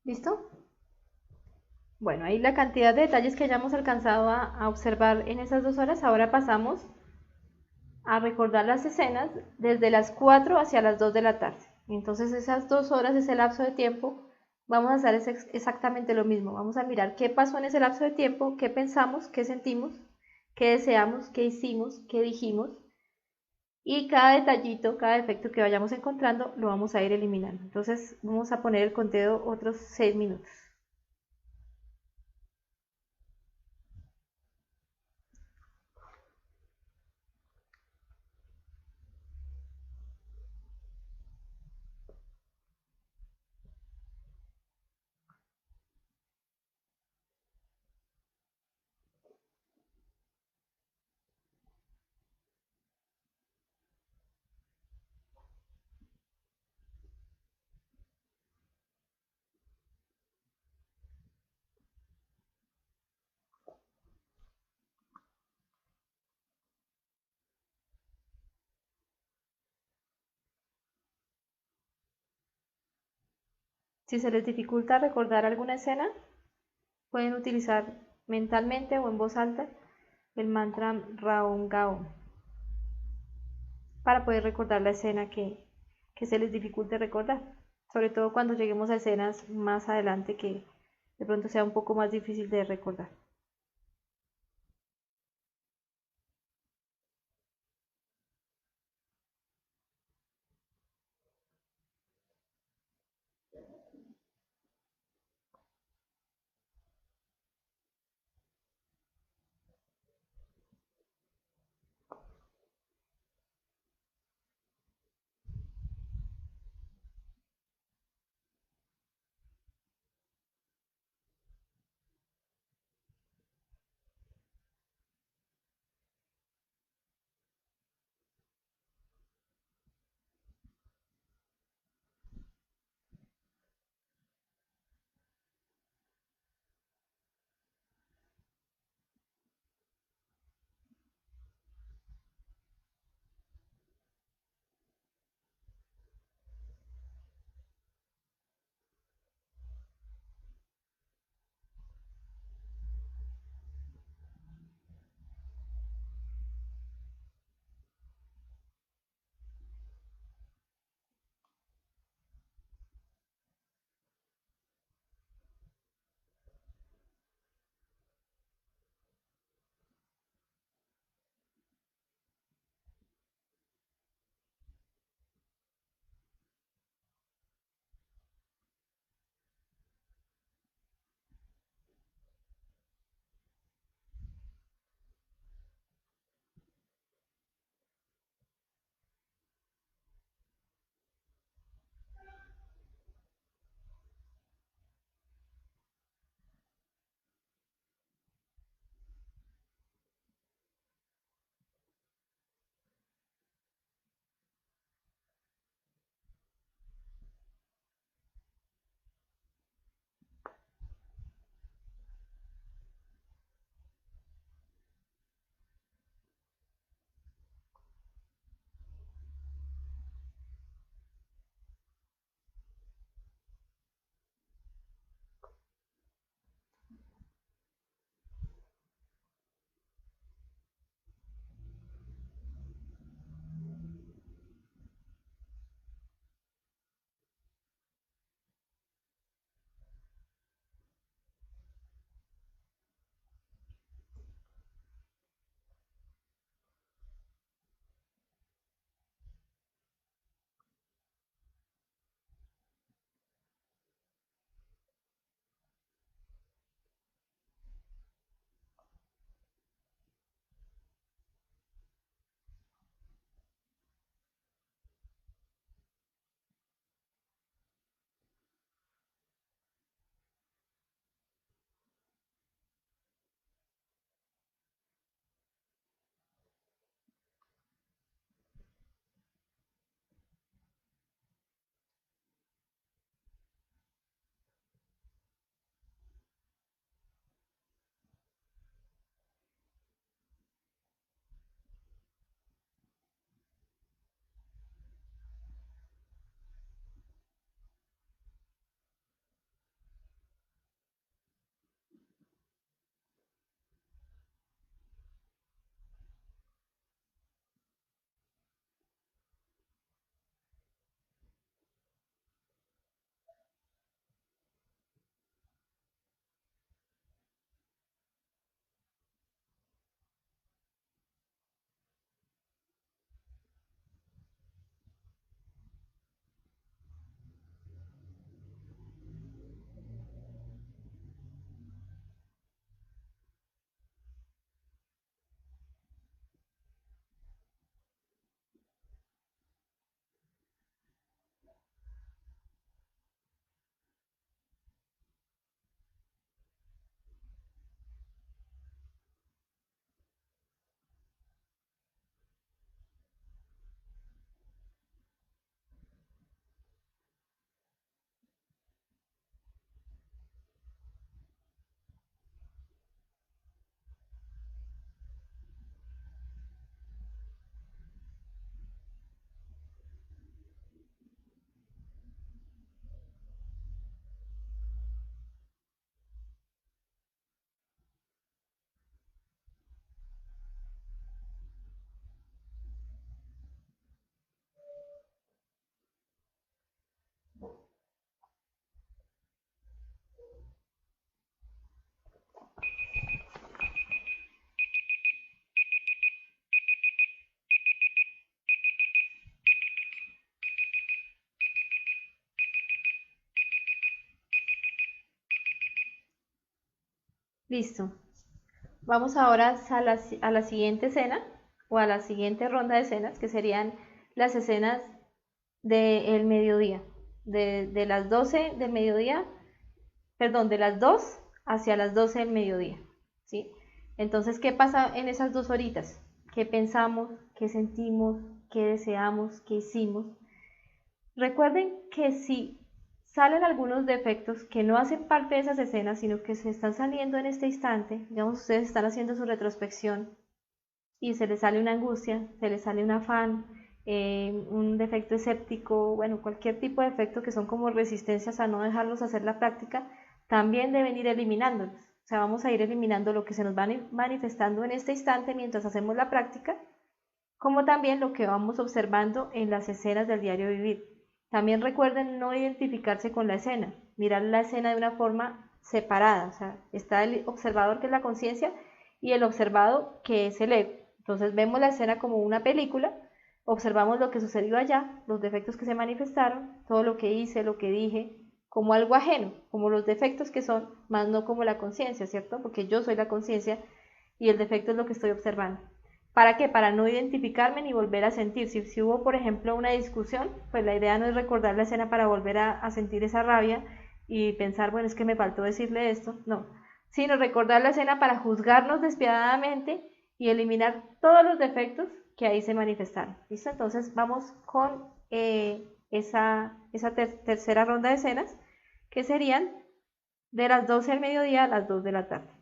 ¿Listo? Bueno, ahí la cantidad de detalles que hayamos alcanzado a observar en esas 2 horas, ahora pasamos a recordar las escenas desde las 4 hacia las 2 de la tarde. Entonces esas 2 horas, ese lapso de tiempo, vamos a hacer exactamente lo mismo. Vamos a mirar qué pasó en ese lapso de tiempo, qué pensamos, qué sentimos, qué deseamos, qué hicimos, qué dijimos. Y cada detallito, cada defecto que vayamos encontrando, lo vamos a ir eliminando. Entonces vamos a poner el conteo otros 6 minutos. Si se les dificulta recordar alguna escena, pueden utilizar mentalmente o en voz alta el mantra Raon Gao para poder recordar la escena que se les dificulte recordar, sobre todo cuando lleguemos a escenas más adelante que de pronto sea un poco más difícil de recordar. Listo. Vamos ahora a la siguiente escena o a la siguiente ronda de escenas, que serían las escenas del mediodía, de las 12 del mediodía, perdón, de las 2 hacia las 12 del mediodía, ¿sí? Entonces, ¿qué pasa en esas 2 horitas? ¿Qué pensamos? ¿Qué sentimos? ¿Qué deseamos? ¿Qué hicimos? Recuerden que si salen algunos defectos que no hacen parte de esas escenas, sino que se están saliendo en este instante, digamos, ustedes están haciendo su retrospección y se les sale una angustia, se les sale un afán, un defecto escéptico, bueno, cualquier tipo de defecto que son como resistencias a no dejarlos hacer la práctica, también deben ir eliminándolos. O sea, vamos a ir eliminando lo que se nos va manifestando en este instante mientras hacemos la práctica, como también lo que vamos observando en las escenas del diario vivir. También recuerden no identificarse con la escena, mirar la escena de una forma separada, o sea, está el observador que es la conciencia y el observado que es el ego. Entonces vemos la escena como una película, observamos lo que sucedió allá, los defectos que se manifestaron, todo lo que hice, lo que dije, como algo ajeno, como los defectos que son, más no como la conciencia, ¿cierto? Porque yo soy la conciencia y el defecto es lo que estoy observando. ¿Para qué? Para no identificarme ni volver a sentir. Si hubo, por ejemplo, una discusión, pues la idea no es recordar la escena para volver a sentir esa rabia y pensar, bueno, es que me faltó decirle esto. No, sino recordar la escena para juzgarnos despiadadamente y eliminar todos los defectos que ahí se manifestaron. ¿Listo? Entonces vamos con esa tercera ronda de escenas, que serían de las 12 del mediodía a las 2 de la tarde.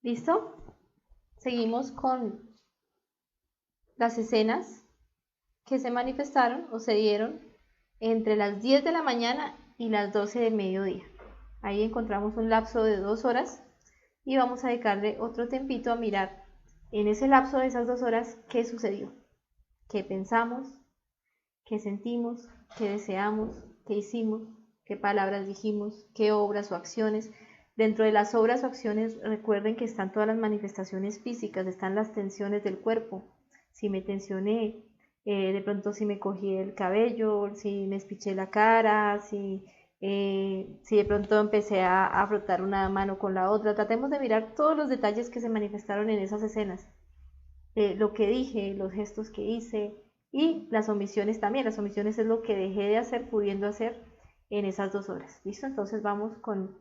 ¿Listo? Seguimos con las escenas que se manifestaron o se dieron entre las 10 de la mañana y las 12 del mediodía. Ahí encontramos un lapso de 2 horas y vamos a dedicarle otro tempito a mirar en ese lapso de esas 2 horas qué sucedió, qué pensamos, qué sentimos, qué deseamos, qué hicimos, qué palabras dijimos, qué obras o acciones. Dentro de las obras o acciones recuerden que están todas las manifestaciones físicas, están las tensiones del cuerpo. Si me tensioné, de pronto si me cogí el cabello, si me espiché la cara, si de pronto empecé a frotar una mano con la otra. Tratemos de mirar todos los detalles que se manifestaron en esas escenas, lo que dije, los gestos que hice y las omisiones también. Las omisiones es lo que dejé de hacer pudiendo hacer en esas 2 horas. ¿Listo? Entonces vamos con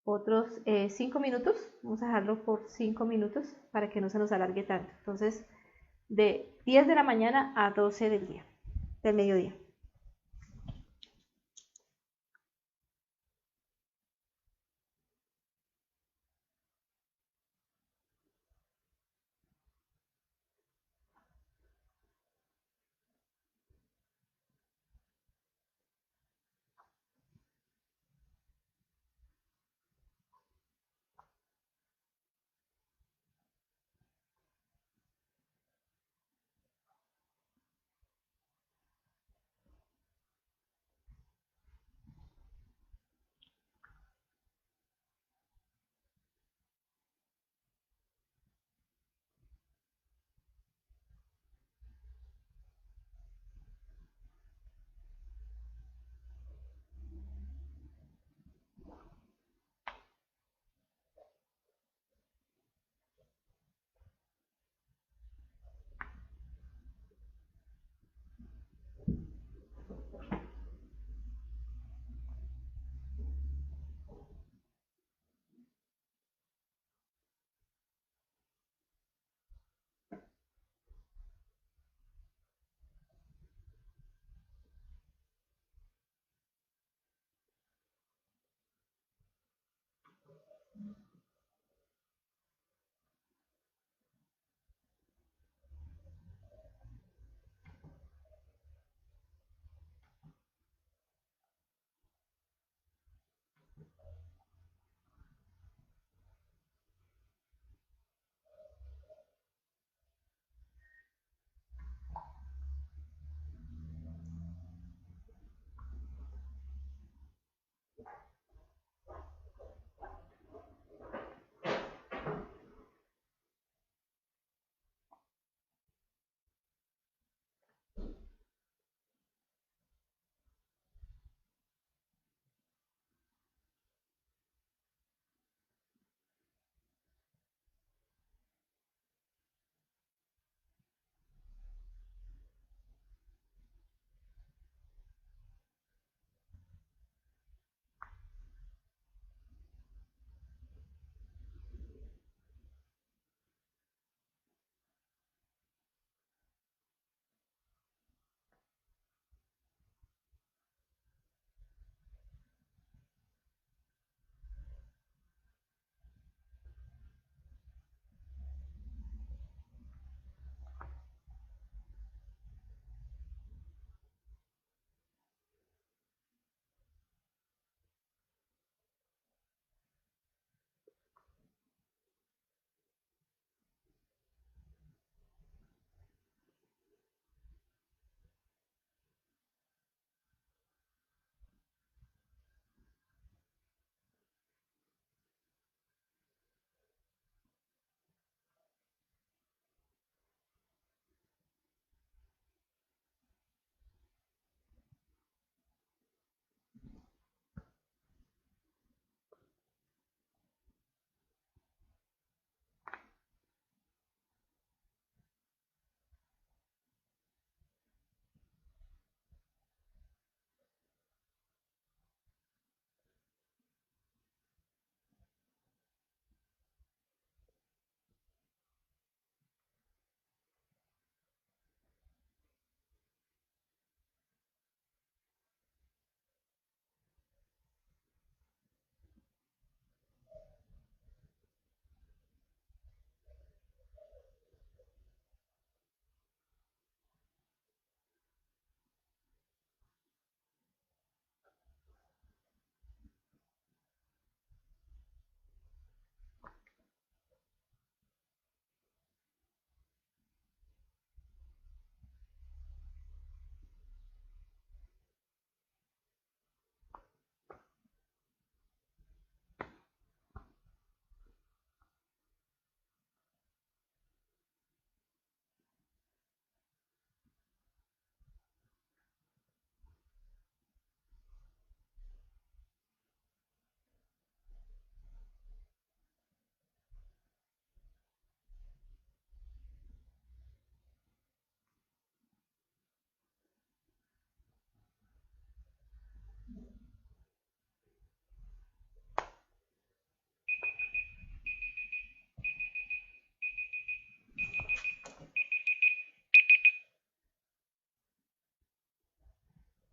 otros 5 minutos. Vamos a dejarlo por 5 minutos para que no se nos alargue tanto. Entonces, de 10 de la mañana a 12 del día, del mediodía.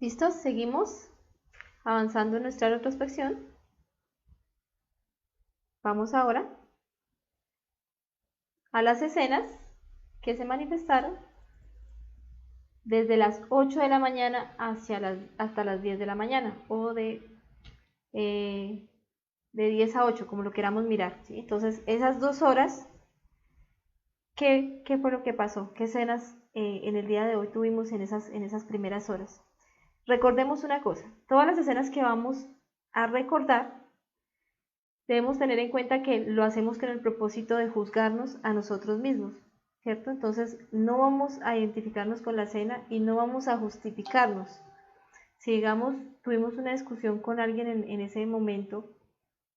¿Listo? Seguimos avanzando en nuestra retrospección. Vamos ahora a las escenas que se manifestaron desde las 8 de la mañana hasta las 10 de la mañana, o de 10 a 8, como lo queramos mirar, ¿sí? Entonces, esas 2 horas, ¿qué fue lo que pasó? ¿Qué escenas en el día de hoy tuvimos en esas primeras horas? Recordemos una cosa, todas las escenas que vamos a recordar, debemos tener en cuenta que lo hacemos con el propósito de juzgarnos a nosotros mismos, ¿cierto? Entonces, no vamos a identificarnos con la escena y no vamos a justificarnos. Si, digamos, tuvimos una discusión con alguien en ese momento,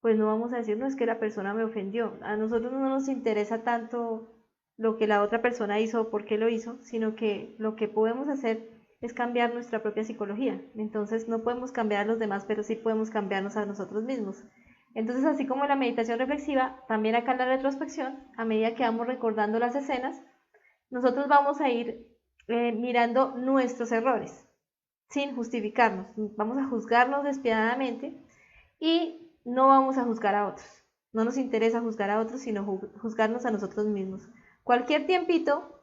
pues no vamos a decir, no, es que la persona me ofendió. A nosotros no nos interesa tanto lo que la otra persona hizo o por qué lo hizo, sino que lo que podemos hacer es cambiar nuestra propia psicología. Entonces no podemos cambiar a los demás, pero sí podemos cambiarnos a nosotros mismos. Entonces, así como en la meditación reflexiva, también acá en la retrospección, a medida que vamos recordando las escenas, nosotros vamos a ir mirando nuestros errores, sin justificarnos. Vamos a juzgarnos despiadadamente y no vamos a juzgar a otros. No nos interesa juzgar a otros, sino juzgarnos a nosotros mismos. Cualquier tiempito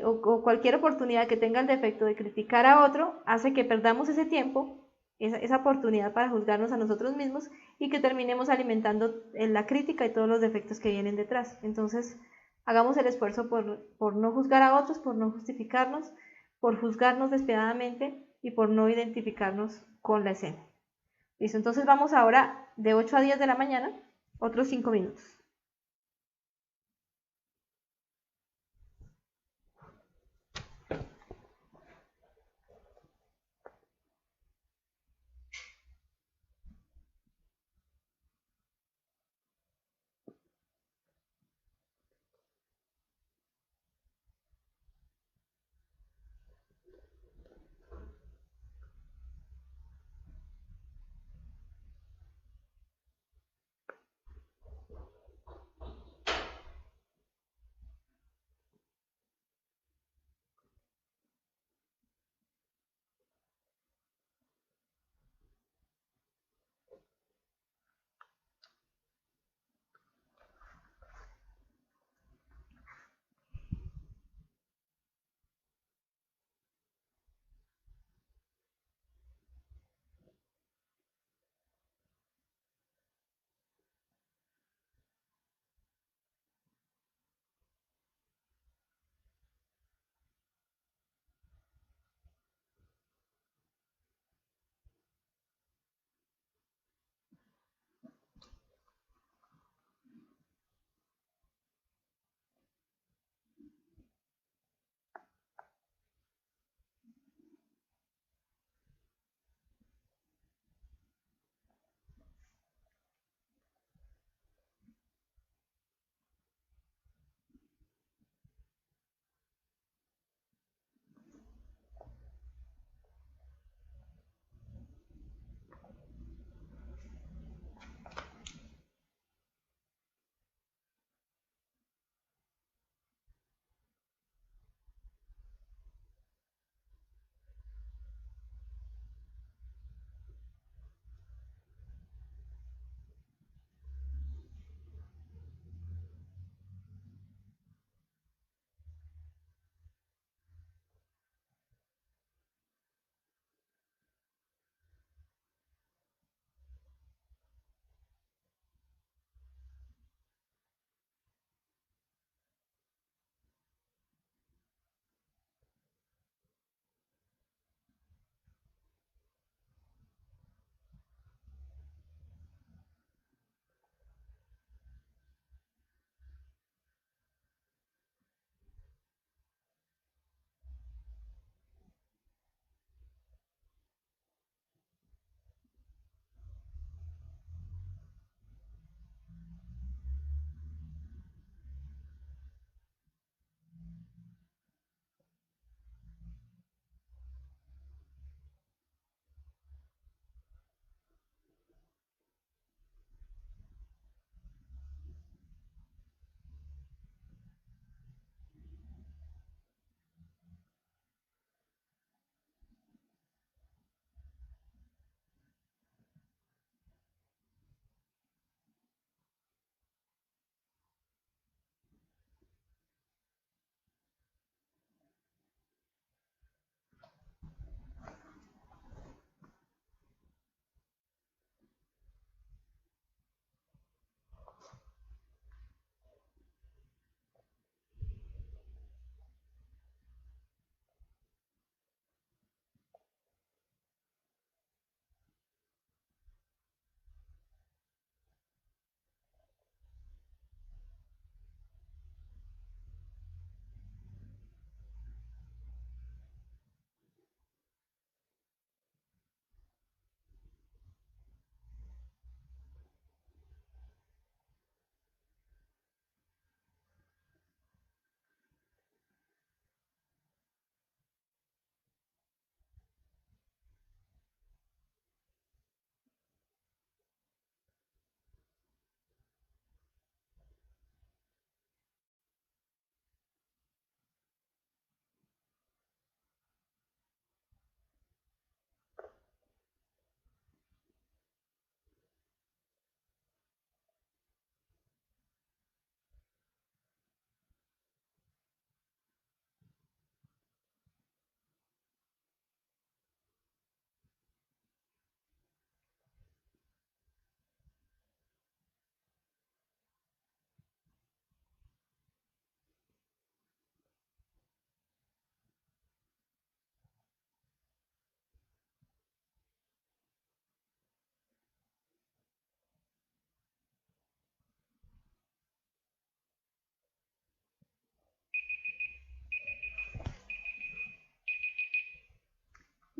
o cualquier oportunidad que tenga el defecto de criticar a otro hace que perdamos ese tiempo, esa oportunidad para juzgarnos a nosotros mismos y que terminemos alimentando la crítica y todos los defectos que vienen detrás. Entonces, hagamos el esfuerzo por no juzgar a otros, por no justificarnos, por juzgarnos despiadadamente y por no identificarnos con la escena. Listo, entonces vamos ahora de 8 a 10 de la mañana, otros 5 minutos.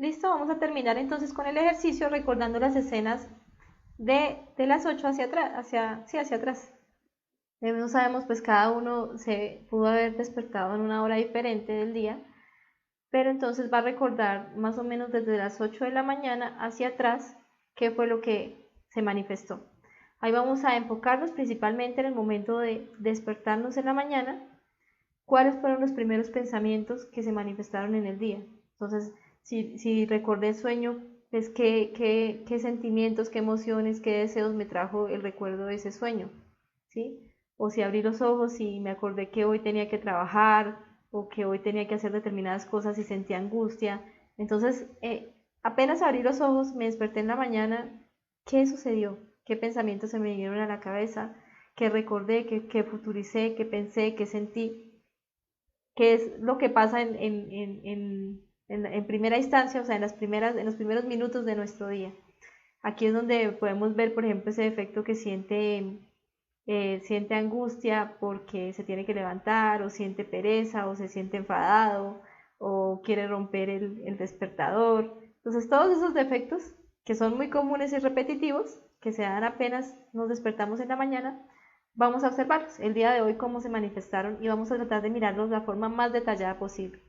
Listo, vamos a terminar entonces con el ejercicio recordando las escenas de las 8 hacia atrás, sí, hacia atrás. No sabemos, pues cada uno se pudo haber despertado en una hora diferente del día, pero entonces va a recordar más o menos desde las 8 de la mañana hacia atrás qué fue lo que se manifestó. Ahí vamos a enfocarnos principalmente en el momento de despertarnos en la mañana, cuáles fueron los primeros pensamientos que se manifestaron en el día. Entonces, si recordé el sueño, pues qué sentimientos, qué emociones, qué deseos me trajo el recuerdo de ese sueño, ¿sí? O si abrí los ojos y me acordé que hoy tenía que trabajar o que hoy tenía que hacer determinadas cosas y sentí angustia. Entonces, apenas abrí los ojos, me desperté en la mañana, ¿qué sucedió? ¿Qué pensamientos se me vinieron a la cabeza? ¿Qué recordé? ¿Qué futuricé? ¿Qué pensé? ¿Qué sentí? ¿Qué es lo que pasa en primera instancia, o sea, en los primeros minutos de nuestro día? Aquí es donde podemos ver, por ejemplo, ese efecto que siente angustia porque se tiene que levantar, o siente pereza, o se siente enfadado, o quiere romper el despertador. Entonces, todos esos defectos que son muy comunes y repetitivos, que se dan apenas nos despertamos en la mañana, vamos a observarlos el día de hoy cómo se manifestaron y vamos a tratar de mirarlos de la forma más detallada posible.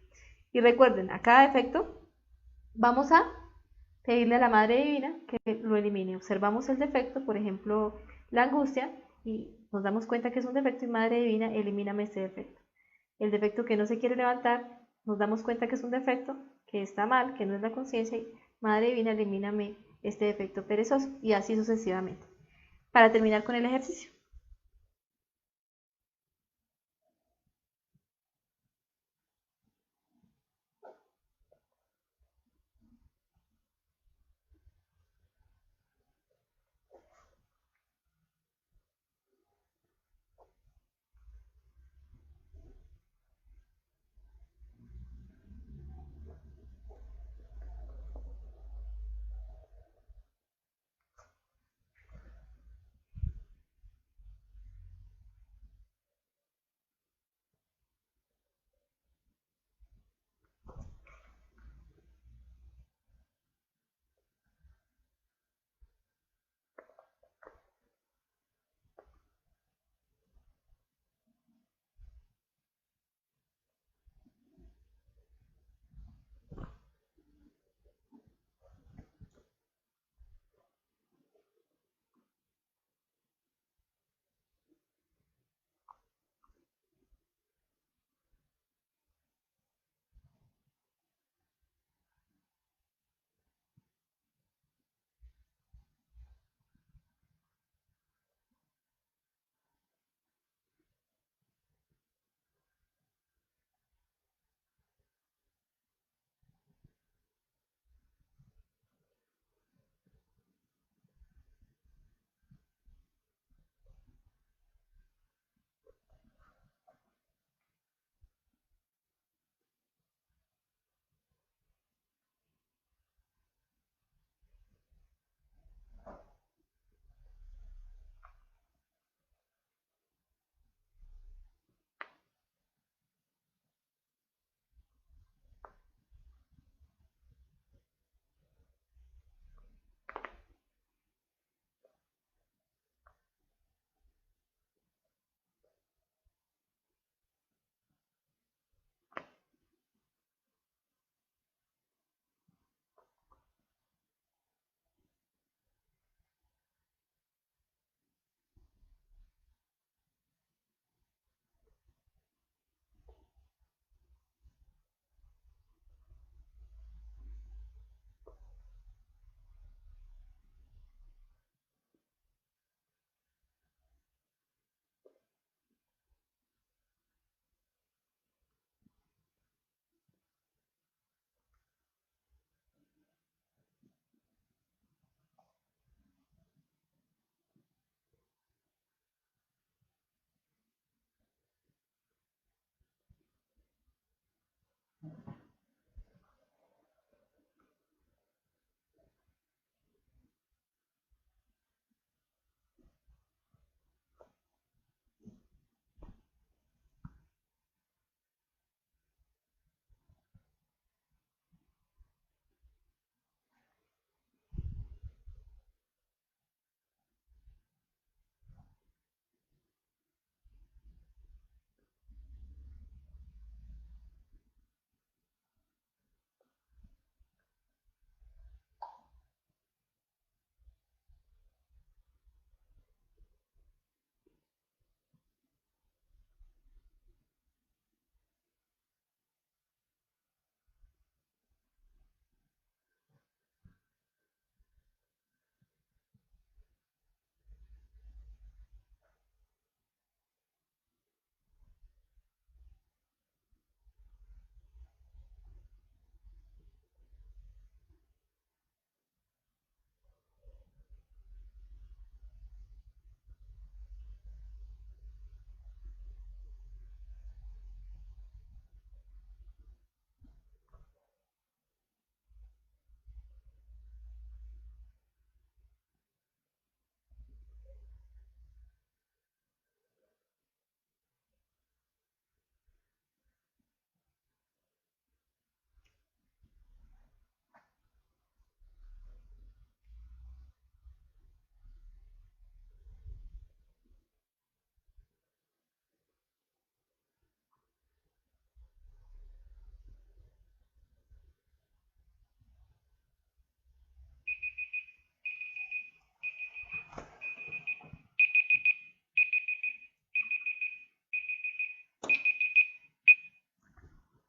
Y recuerden, a cada defecto vamos a pedirle a la Madre Divina que lo elimine. Observamos el defecto, por ejemplo, la angustia, y nos damos cuenta que es un defecto y Madre Divina, elimíname este defecto. El defecto que no se quiere levantar, nos damos cuenta que es un defecto, que está mal, que no es la conciencia, y Madre Divina, elimíname este defecto perezoso, y así sucesivamente. Para terminar con el ejercicio.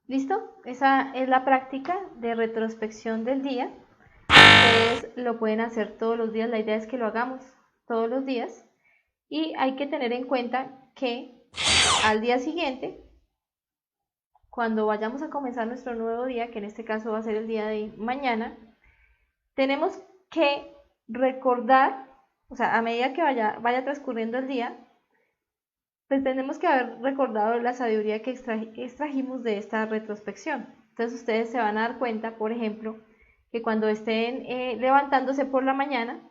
¿Listo? Esa es la práctica de retrospección del día. Ustedes lo pueden hacer todos los días, la idea es que lo hagamos todos los días y hay que tener en cuenta que al día siguiente, cuando vayamos a comenzar nuestro nuevo día, que en este caso va a ser el día de mañana, tenemos que recordar, o sea, a medida que vaya transcurriendo el día, pues tenemos que haber recordado la sabiduría que extrajimos de esta retrospección. Entonces ustedes se van a dar cuenta, por ejemplo, que cuando estén levantándose por la mañana,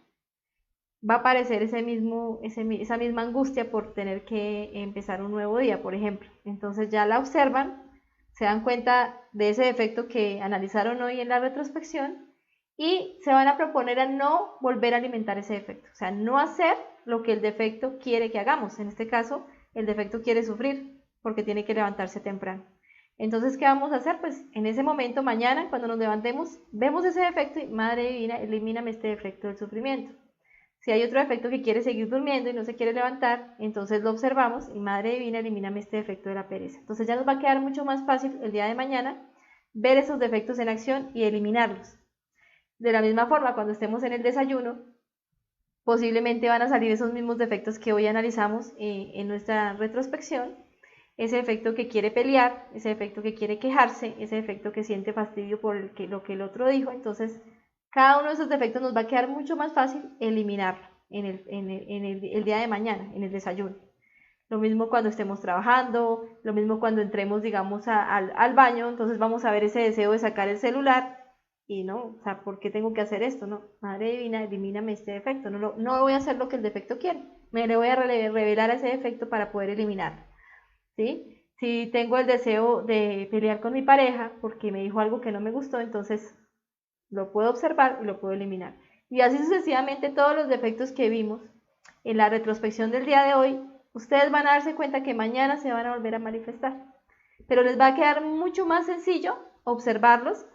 va a aparecer esa misma angustia por tener que empezar un nuevo día, por ejemplo. Entonces ya la observan, se dan cuenta de ese defecto que analizaron hoy en la retrospección y se van a proponer a no volver a alimentar ese defecto, o sea, no hacer lo que el defecto quiere que hagamos. En este caso, el defecto quiere sufrir porque tiene que levantarse temprano. Entonces, ¿qué vamos a hacer? Pues en ese momento, mañana, cuando nos levantemos, vemos ese defecto y, Madre Divina, elimíname este defecto del sufrimiento. Si hay otro defecto que quiere seguir durmiendo y no se quiere levantar, entonces lo observamos y, Madre Divina, elimíname este defecto de la pereza. Entonces ya nos va a quedar mucho más fácil el día de mañana ver esos defectos en acción y eliminarlos. De la misma forma, cuando estemos en el desayuno, posiblemente van a salir esos mismos defectos que hoy analizamos en nuestra retrospección. Ese defecto que quiere pelear, ese defecto que quiere quejarse, ese defecto que siente fastidio por lo que el otro dijo. Entonces, cada uno de esos defectos nos va a quedar mucho más fácil eliminarlo el día de mañana, en el desayuno. Lo mismo cuando estemos trabajando, lo mismo cuando entremos, digamos, al baño, entonces vamos a ver ese deseo de sacar el celular y no, o sea, ¿por qué tengo que hacer esto? No, Madre Divina, elimíname este defecto, no voy a hacer lo que el defecto quiere, me le voy a revelar ese defecto para poder eliminarlo, ¿sí? Si tengo el deseo de pelear con mi pareja porque me dijo algo que no me gustó, entonces lo puedo observar y lo puedo eliminar. Y así sucesivamente todos los defectos que vimos en la retrospección del día de hoy, ustedes van a darse cuenta que mañana se van a volver a manifestar. Pero les va a quedar mucho más sencillo observarlos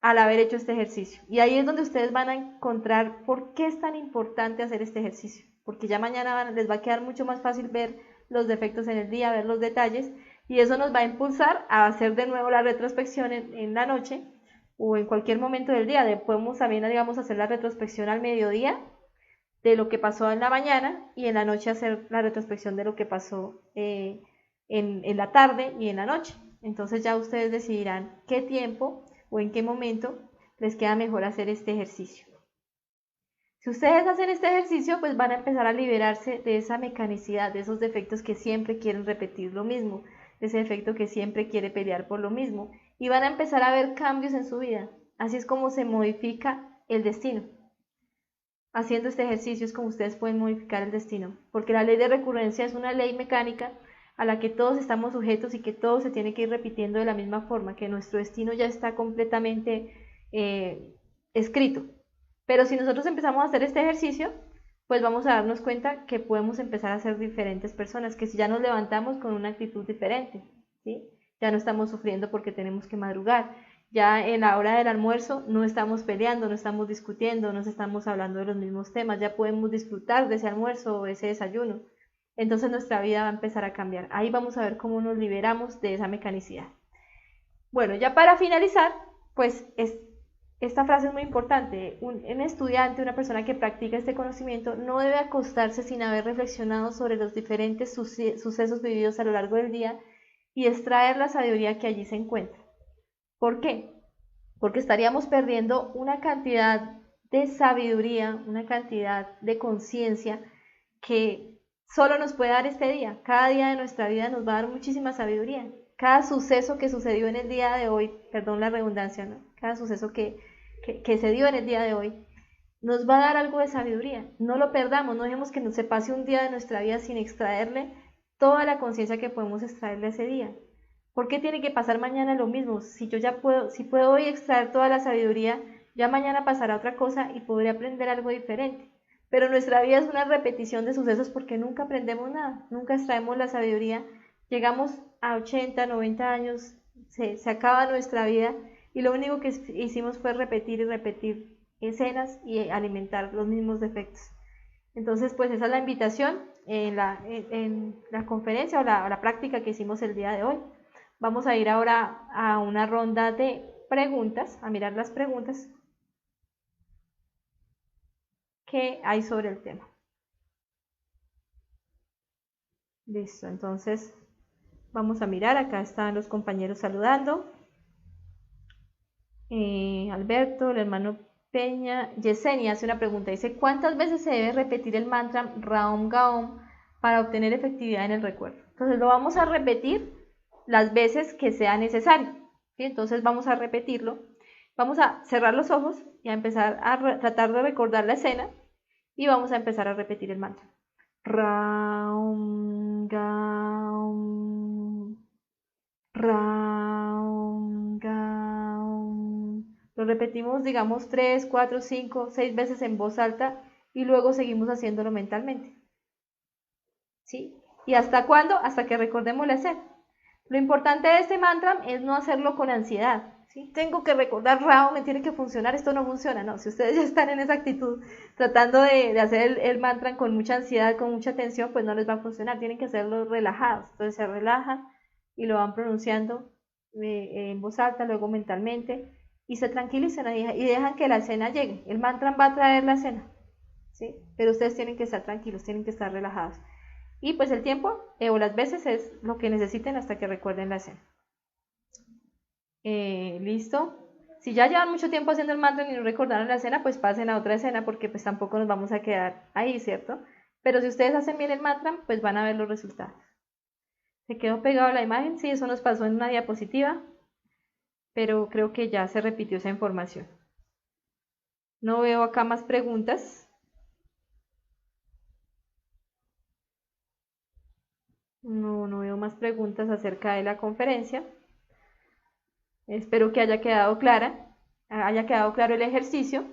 al haber hecho este ejercicio. Y ahí es donde ustedes van a encontrar por qué es tan importante hacer este ejercicio. Porque ya mañana les va a quedar mucho más fácil ver los defectos en el día, ver los detalles, y eso nos va a impulsar a hacer de nuevo la retrospección en la noche o en cualquier momento del día. Podemos también, digamos, hacer la retrospección al mediodía de lo que pasó en la mañana y en la noche hacer la retrospección de lo que pasó en la tarde y en la noche. Entonces ya ustedes decidirán qué tiempo o en qué momento les queda mejor hacer este ejercicio. Si ustedes hacen este ejercicio, pues van a empezar a liberarse de esa mecanicidad, de esos defectos que siempre quieren repetir lo mismo, de ese defecto que siempre quiere pelear por lo mismo, y van a empezar a ver cambios en su vida. Así es como se modifica el destino. Haciendo este ejercicio es como ustedes pueden modificar el destino, porque la ley de recurrencia es una ley mecánica a la que todos estamos sujetos y que todo se tiene que ir repitiendo de la misma forma, que nuestro destino ya está completamente escrito. Pero si nosotros empezamos a hacer este ejercicio, pues vamos a darnos cuenta que podemos empezar a ser diferentes personas, que si ya nos levantamos con una actitud diferente, ¿sí? Ya no estamos sufriendo porque tenemos que madrugar, ya en la hora del almuerzo no estamos peleando, no estamos discutiendo, no estamos hablando de los mismos temas, ya podemos disfrutar de ese almuerzo o de ese desayuno. Entonces nuestra vida va a empezar a cambiar. Ahí vamos a ver cómo nos liberamos de esa mecanicidad. Bueno, ya para finalizar, pues esta frase es muy importante. Un estudiante, una persona que practica este conocimiento, no debe acostarse sin haber reflexionado sobre los diferentes sucesos vividos a lo largo del día y extraer la sabiduría que allí se encuentra. ¿Por qué? Porque estaríamos perdiendo una cantidad de sabiduría, una cantidad de conciencia que solo nos puede dar este día. Cada día de nuestra vida nos va a dar muchísima sabiduría. Cada suceso que sucedió en el día de hoy, perdón la redundancia, ¿no? Cada suceso que se dio en el día de hoy, nos va a dar algo de sabiduría. No lo perdamos, no dejemos que se pase un día de nuestra vida sin extraerle toda la conciencia que podemos extraerle ese día. ¿Por qué tiene que pasar mañana lo mismo? Si yo ya puedo, si puedo hoy extraer toda la sabiduría, ya mañana pasará otra cosa y podré aprender algo diferente. Pero nuestra vida es una repetición de sucesos porque nunca aprendemos nada, nunca extraemos la sabiduría. Llegamos a 80, 90 años, se acaba nuestra vida y lo único que hicimos fue repetir y repetir escenas y alimentar los mismos defectos. Entonces, pues esa es la invitación en la conferencia o la práctica que hicimos el día de hoy. Vamos a ir ahora a una ronda de preguntas, a mirar las preguntas que hay sobre el tema. Listo, entonces vamos a mirar, acá están los compañeros saludando. Alberto, el hermano Peña, Yesenia hace una pregunta, dice, ¿cuántas veces se debe repetir el mantra Raom Gaom para obtener efectividad en el recuerdo? Entonces lo vamos a repetir las veces que sea necesario, ¿sí? Entonces vamos a repetirlo, vamos a cerrar los ojos y a empezar a tratar de recordar la escena y vamos a empezar a repetir el mantra. Raom Gaom, Raom Gaom. Lo repetimos, digamos, 3, 4, 5, 6 veces en voz alta y luego seguimos haciéndolo mentalmente. ¿Sí? ¿Y hasta cuándo? Hasta que recordemos la escena. Lo importante de este mantra es no hacerlo con ansiedad. ¿Sí? Tengo que recordar Rao, me tiene que funcionar, esto no funciona. No, si ustedes ya están en esa actitud, tratando de hacer el mantra con mucha ansiedad, con mucha tensión, pues no les va a funcionar. Tienen que hacerlo relajados. Entonces se relajan y lo van pronunciando en voz alta, luego mentalmente, y se tranquilizan y dejan que la escena llegue. El mantra va a traer la escena, ¿sí? Pero ustedes tienen que estar tranquilos, tienen que estar relajados. Y pues el tiempo o las veces es lo que necesiten hasta que recuerden la escena. Listo. Si ya llevan mucho tiempo haciendo el mantra y no recordaron la escena, pues pasen a otra escena porque pues tampoco nos vamos a quedar ahí, ¿cierto? Pero si ustedes hacen bien el mantra, pues van a ver los resultados. ¿Se quedó pegado la imagen? Sí, eso nos pasó en una diapositiva, pero creo que ya se repitió esa información. No veo acá más preguntas. No veo más preguntas acerca de la conferencia. Espero que haya quedado claro el ejercicio.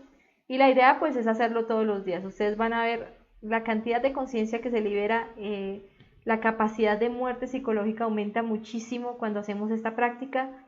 Y la idea pues es hacerlo todos los días. Ustedes van a ver la cantidad de conciencia que se libera, la capacidad de muerte psicológica aumenta muchísimo cuando hacemos esta práctica.